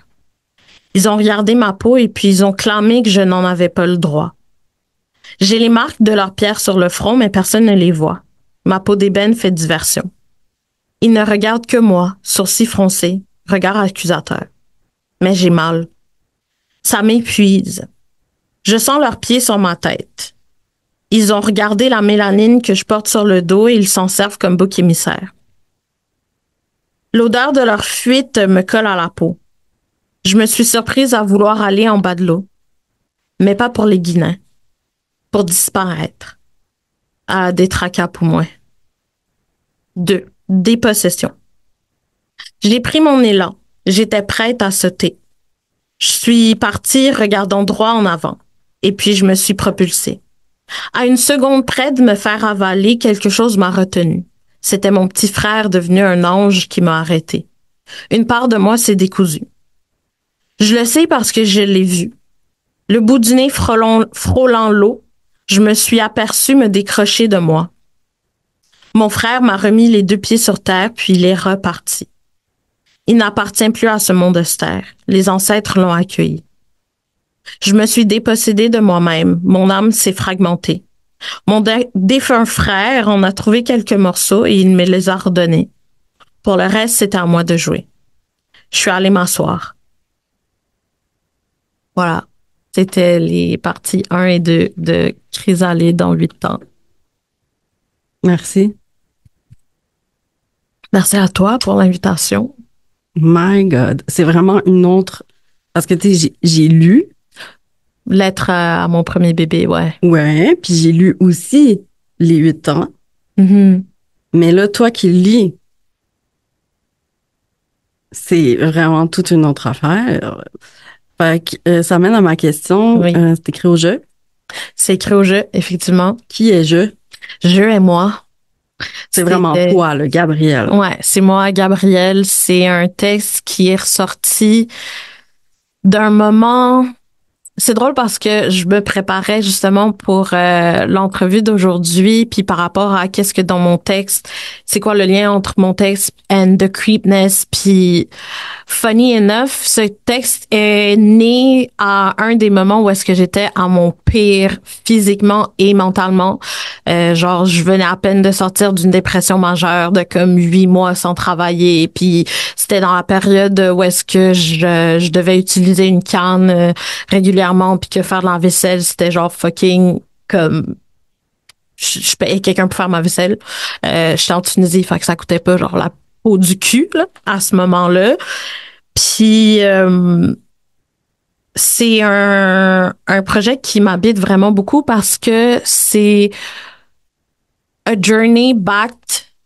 Speaker 2: Ils ont regardé ma peau et puis ils ont clamé que je n'en avais pas le droit. J'ai les marques de leurs pierres sur le front, mais personne ne les voit. Ma peau d'ébène fait diversion. Ils ne regardent que moi, sourcils froncés, regard accusateur. Mais j'ai mal. Ça m'épuise. Je sens leurs pieds sur ma tête. Ils ont regardé la mélanine que je porte sur le dos et ils s'en servent comme bouc émissaire. L'odeur de leur fuite me colle à la peau. Je me suis surprise à vouloir aller en bas de l'eau. Mais pas pour les guillemets. Pour disparaître. À des tracas pour moi. 2. Dépossession. J'ai pris mon élan. J'étais prête à sauter. Je suis partie regardant droit en avant. Et puis je me suis propulsée. À une seconde près de me faire avaler, quelque chose m'a retenue. C'était mon petit frère devenu un ange qui m'a arrêté. Une part de moi s'est décousue. Je le sais parce que je l'ai vu. Le bout du nez frôlant l'eau, je me suis aperçue me décrocher de moi. Mon frère m'a remis les 2 pieds sur terre, puis il est reparti. Il n'appartient plus à ce monde austère. Les ancêtres l'ont accueilli. Je me suis dépossédée de moi-même. Mon âme s'est fragmentée. Mon défunt frère en a trouvé quelques morceaux et il me les a redonnés. Pour le reste, c'était à moi de jouer. Je suis allée m'asseoir. Voilà. C'était les parties 1 et 2 de Chrysalide dans 8 ans.
Speaker 1: Merci.
Speaker 2: Merci à toi pour l'invitation.
Speaker 1: My God. C'est vraiment une autre... Parce que, tu sais, j'ai lu.
Speaker 2: Lettre à mon premier bébé, ouais.
Speaker 1: Ouais, puis j'ai lu aussi les 8 ans.
Speaker 2: Mm-hmm.
Speaker 1: Mais là, toi qui lis, c'est vraiment toute une autre affaire. Fait que ça mène à ma question.
Speaker 2: Oui.
Speaker 1: C'est écrit au jeu.
Speaker 2: C'est écrit au jeu, effectivement.
Speaker 1: Qui est je?
Speaker 2: Je et moi.
Speaker 1: C'est vraiment toi, le Gabriel.
Speaker 2: Ouais, c'est moi, Gabriel. C'est un texte qui est ressorti d'un moment... C'est drôle parce que je me préparais justement pour l'entrevue d'aujourd'hui, puis par rapport à qu'est-ce que dans mon texte, c'est quoi le lien entre mon texte and the creepness, puis funny enough, ce texte est né à un des moments où est-ce que j'étais à mon pire physiquement et mentalement. Genre, je venais à peine de sortir d'une dépression majeure de comme 8 mois sans travailler, puis c'était dans la période où est-ce que je devais utiliser une canne régulièrement, puis que faire de la vaisselle, c'était genre fucking comme... Je payais quelqu'un pour faire ma vaisselle. J'étais en Tunisie, fait que ça coûtait pas genre la peau du cul là, à ce moment-là. Puis c'est un projet qui m'habite vraiment beaucoup parce que c'est a journey back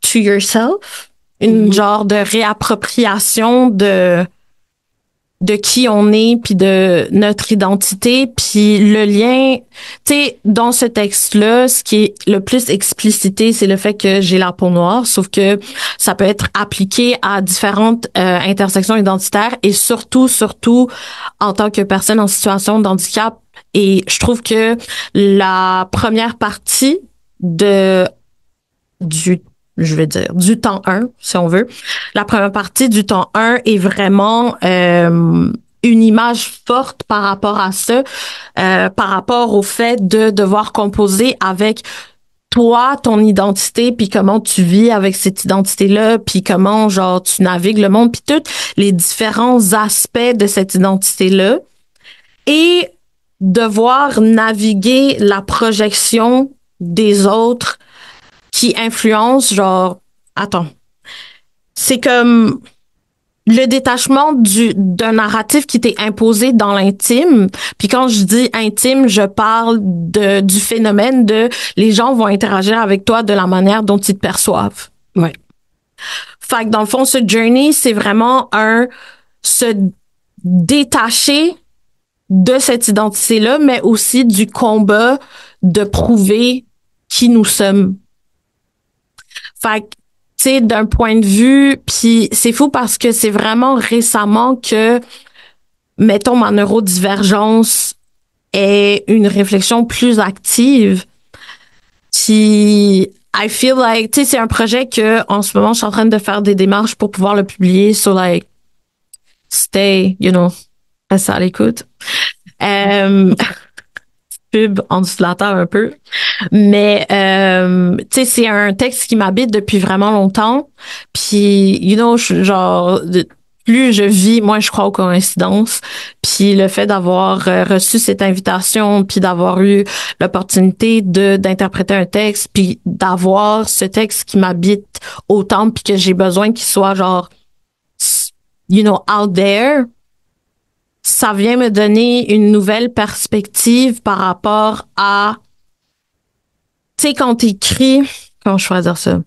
Speaker 2: to yourself, une genre de réappropriation de qui on est, puis de notre identité, puis le lien, tu sais, dans ce texte-là, ce qui est le plus explicité, c'est le fait que j'ai la peau noire, sauf que ça peut être appliqué à différentes intersections identitaires et surtout en tant que personne en situation de handicap. Et je trouve que la première partie du temps 1, si on veut. La première partie du temps 1 est vraiment une image forte par rapport à ça, par rapport au fait de devoir composer avec toi, ton identité, puis comment tu vis avec cette identité-là, puis comment, genre, tu navigues le monde, puis tous les différents aspects de cette identité-là. et devoir naviguer la projection des autres qui influencent, genre, attends, c'est comme le détachement d'un narratif qui t'est imposé dans l'intime. Puis quand je dis intime, je parle du phénomène de les gens vont interagir avec toi de la manière dont ils te perçoivent.
Speaker 1: Ouais.
Speaker 2: Fait que dans le fond, ce journey, c'est vraiment se détacher de cette identité-là, mais aussi du combat de prouver qui nous sommes. Fait que, tu sais, d'un point de vue, puis c'est fou parce que c'est vraiment récemment que, mettons, ma neurodivergence est une réflexion plus active. Puis, I feel like, tu sais, c'est un projet que, en ce moment, je suis en train de faire des démarches pour pouvoir le publier sur, like, stay, reste à l'écoute. Pub en dessous de la table un peu. Mais, tu sais, c'est un texte qui m'habite depuis vraiment longtemps. Puis, genre, plus je vis, moi, je crois aux coïncidences. Puis le fait d'avoir reçu cette invitation, puis d'avoir eu l'opportunité d'interpréter un texte, puis d'avoir ce texte qui m'habite autant, puis que j'ai besoin qu'il soit, genre, out there, ça vient me donner une nouvelle perspective par rapport à, tu sais, quand t'écris, comment je pourrais dire ça?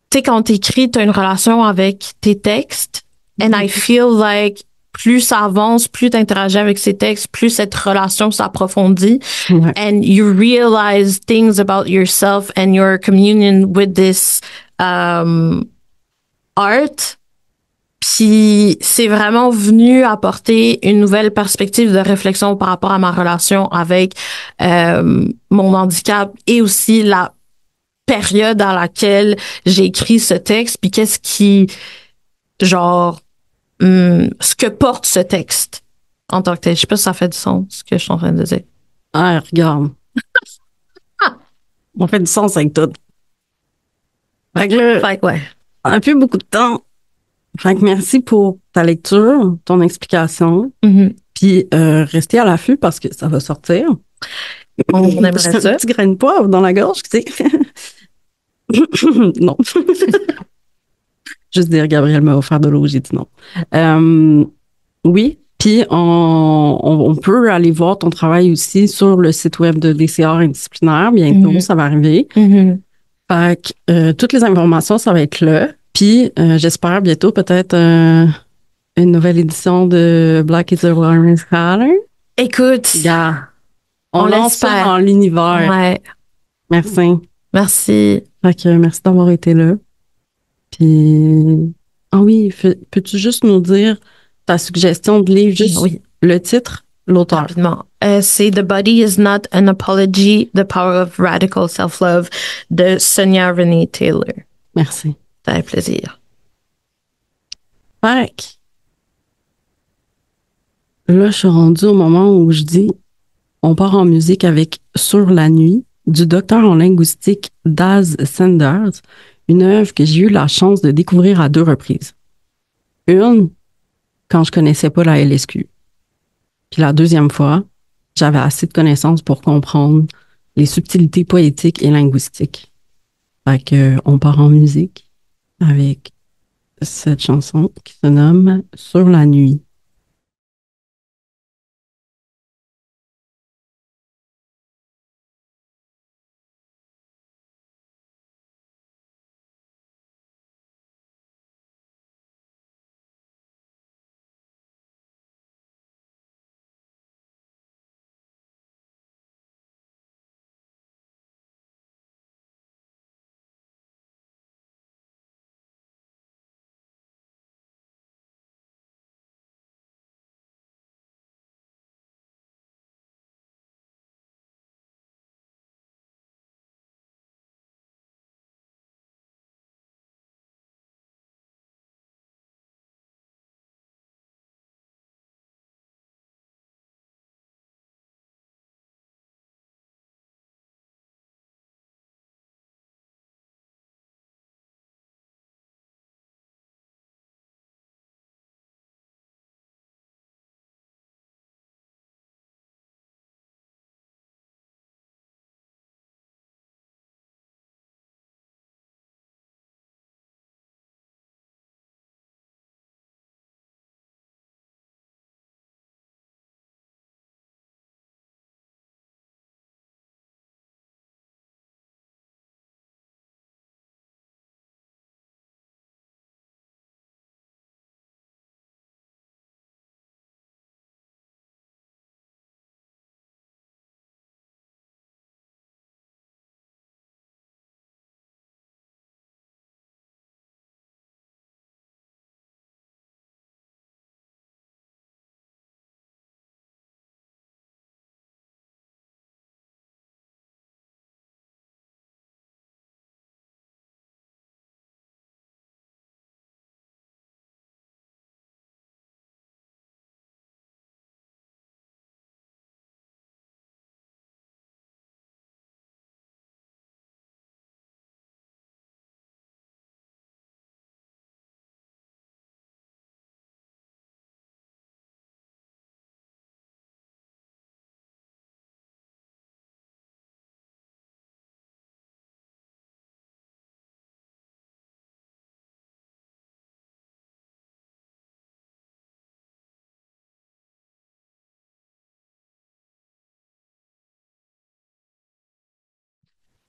Speaker 2: Tu sais, quand t'écris, t'as une relation avec tes textes, and I feel like plus ça avance, plus t'interagis avec ces textes, plus cette relation s'approfondit,
Speaker 1: Ouais.
Speaker 2: and you realize things about yourself and your communion with this art. Puis c'est vraiment venu apporter une nouvelle perspective de réflexion par rapport à ma relation avec mon handicap et aussi la période à laquelle j'ai écrit ce texte, puis qu'est-ce qui, genre, ce que porte ce texte en tant que tel. Je sais pas si ça fait du sens, ce que je suis en train de dire.
Speaker 1: Ah, regarde. On fait du sens avec tout. Fait que là,
Speaker 2: Fait que ouais.
Speaker 1: on a plus beaucoup de temps. Fait que merci pour ta lecture, ton explication.
Speaker 2: Mhm.
Speaker 1: Puis restez à l'affût parce que ça va sortir.
Speaker 2: On aimerait
Speaker 1: J'ai
Speaker 2: ça.
Speaker 1: un petit grain de poivre dans la gorge, tu sais. Non. Juste dire, Gabriel m'a offert de l'eau, j'ai dit non. Oui, puis on peut aller voir ton travail aussi sur le site web de DCR Indisciplinaire. Bientôt,
Speaker 2: Mhm.
Speaker 1: ça va arriver.
Speaker 2: Mhm.
Speaker 1: Fait que toutes les informations, ça va être là. Puis j'espère bientôt peut-être une nouvelle édition de Black is a Woman's Color.
Speaker 2: Écoute,
Speaker 1: Gars, on
Speaker 2: on
Speaker 1: lance ça
Speaker 2: l'espère.
Speaker 1: dans l'univers.
Speaker 2: Ouais.
Speaker 1: Merci.
Speaker 2: Merci.
Speaker 1: Fait que merci d'avoir été là. Puis, ah oui, peux-tu juste nous dire ta suggestion de livre, juste
Speaker 2: Oui.
Speaker 1: le titre, l'auteur?
Speaker 2: Rapidement. C'est The Body is Not an Apology, The Power of Radical Self-Love de Sonia Renee Taylor.
Speaker 1: Merci.
Speaker 2: Ça fait plaisir.
Speaker 1: Fait que là, je suis rendue au moment où je dis on part en musique avec Sur la nuit du docteur en linguistique Daz Sanders, une œuvre que j'ai eu la chance de découvrir à 2 reprises. Une, quand je connaissais pas la LSQ. Puis la deuxième fois, j'avais assez de connaissances pour comprendre les subtilités poétiques et linguistiques. Fait que, on part en musique avec cette chanson qui se nomme Sur la nuit.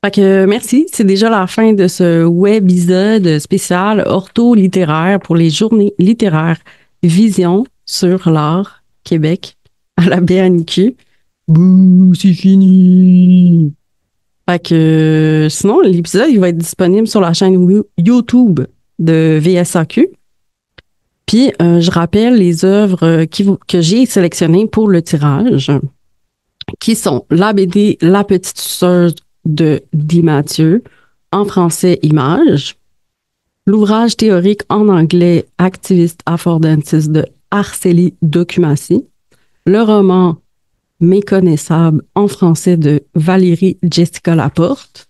Speaker 1: Fait que merci, c'est déjà la fin de ce webisode spécial ortho-littéraire pour les journées littéraires Vision sur l'art Québec à la BNQ. Bouh, c'est fini! Fait que sinon, l'épisode, il va être disponible sur la chaîne YouTube de VSAQ. Puis, je rappelle les œuvres que j'ai sélectionnées pour le tirage, qui sont la BD La Petite Suceuse de Di Mathieu, en français Images, l'ouvrage théorique en anglais Activist Affordantis de Arceli Documassi, le roman Méconnaissable en français de Valérie Jessica Laporte,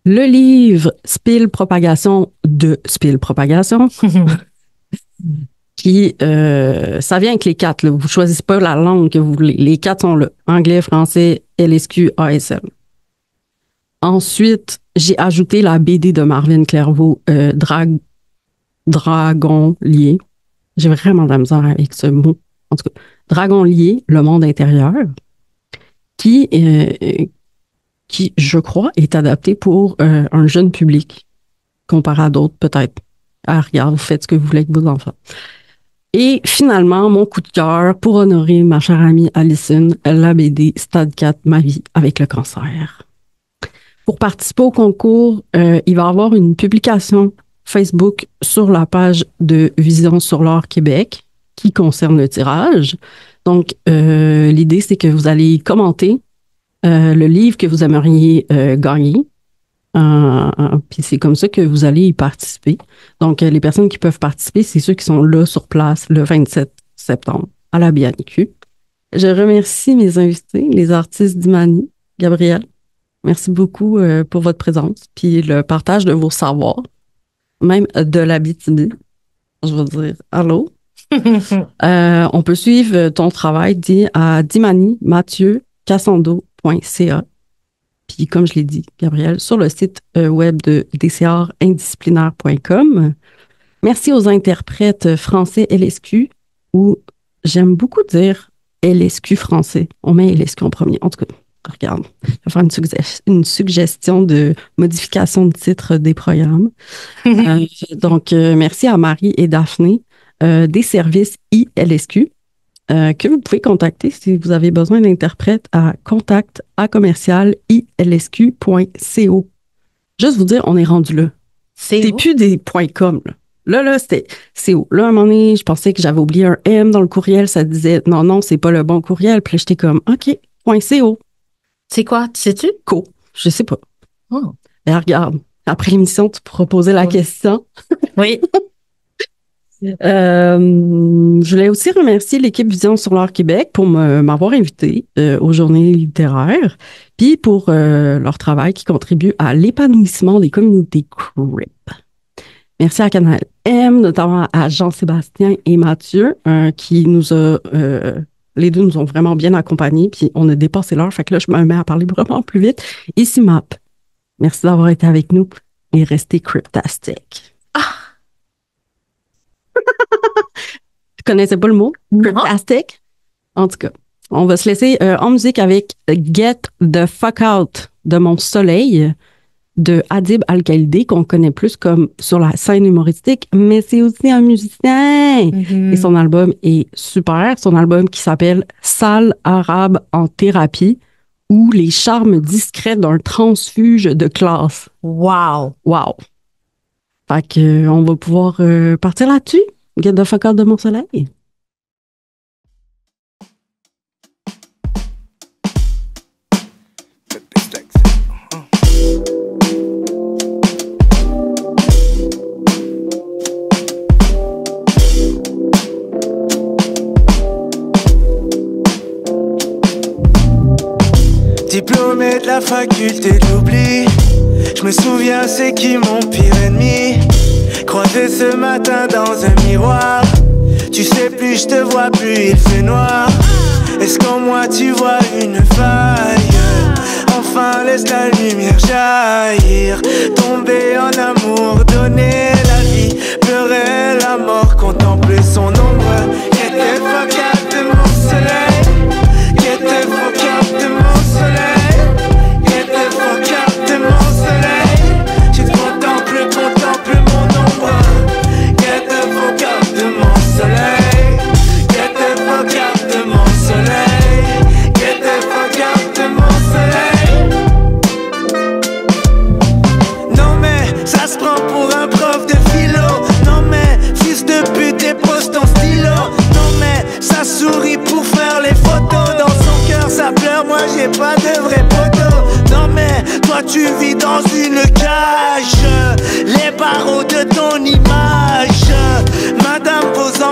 Speaker 1: le livre Spill Propagation de Spill Propagation, qui, ça vient avec les 4, là. Vous choisissez pas la langue que vous voulez. Les 4 sont là. Anglais, français, LSQ, ASL. Ensuite, j'ai ajouté la BD de Marvin Clairvaux, Dragon lié. J'ai vraiment de la misère avec ce mot. En tout cas, Dragon lié, le monde intérieur, qui, je crois, est adapté pour un jeune public, comparé à d'autres, peut-être. Ah, regarde, vous faites ce que vous voulez avec vos enfants. Et finalement, mon coup de cœur pour honorer ma chère amie Alison, la BD Stade 4, ma vie avec le cancer. Pour participer au concours, il va y avoir une publication Facebook sur la page de Vision sur l'art Québec qui concerne le tirage. Donc, l'idée, c'est que vous allez commenter le livre que vous aimeriez gagner. Puis c'est comme ça que vous allez y participer. Donc, les personnes qui peuvent participer, c'est ceux qui sont là sur place le 27 septembre à la BNQ. Je remercie mes invités, les artistes d'Imani, Gabriel. Merci beaucoup pour votre présence, puis le partage de vos savoirs, même de l'Abitibi. Je veux dire, allô? On peut suivre ton travail à dimani-mathieu-cassando.ca. Puis, comme je l'ai dit, Gabriel, sur le site web de dcrindisciplinaire.com. Merci aux interprètes français LSQ, où j'aime beaucoup dire LSQ français. On met LSQ en premier. En tout cas, regarde, je vais faire une suggestion de modification de titre des programmes. Donc, merci à Marie et Daphné des services ILSQ. Que vous pouvez contacter si vous avez besoin d'interprètes à contact@ilsq.co. Juste vous dire, on est rendu là. C'est plus des .com, là. Là, c'était CO. Là, à un moment donné, je pensais que j'avais oublié un M dans le courriel. Ça disait, non, c'est pas le bon courriel. Puis là, j'étais comme, OK, .co.
Speaker 2: C'est quoi? Sais-tu?
Speaker 1: Co. Je sais pas.
Speaker 2: Oh.
Speaker 1: Mais regarde, après l'émission, tu pourras poser la question.
Speaker 2: Oui.
Speaker 1: Je voulais aussi remercier l'équipe Vision sur l'art Québec pour m'avoir invité aux journées littéraires, puis pour leur travail qui contribue à l'épanouissement des communautés CRIP. Merci à Canal M, notamment à Jean-Sébastien et Mathieu, qui nous a... les deux nous ont vraiment bien accompagnés, puis on a dépassé l'heure, fait que là, je me mets à parler vraiment plus vite. Et CIMAP, merci d'avoir été avec nous et restez cryptastic. Tu connaissais pas le mot? Cryptastic? En tout cas, on va se laisser en musique avec Get the Fuck Out de Mon Soleil de Adib Al-Khalidi, qu'on connaît plus comme sur la scène humoristique, mais c'est aussi un musicien. Et son album est super. Son album qui s'appelle Salle arabe en thérapie ou les charmes discrets d'un transfuge de classe.
Speaker 2: Wow!
Speaker 1: Wow! Fait que, on va pouvoir partir là-dessus. Get the fuck out de Mon Soleil.
Speaker 6: Diplômé de la faculté de l'oubli, je me souviens c'est qui mon pire ennemi. Croisé ce matin dans un miroir, tu sais plus je te vois plus il fait noir. Est-ce qu'en moi tu vois une faille? Enfin laisse la lumière jaillir. Tomber en amour, donner la vie, pleurer la mort, contempler son ombre. Get the fuck out de mon soleil. Get the fuck out de mon soleil. Get the fuck out j'ai pas de vrai poteau. Non mais toi tu vis dans une cage, les barreaux de ton image. Madame pose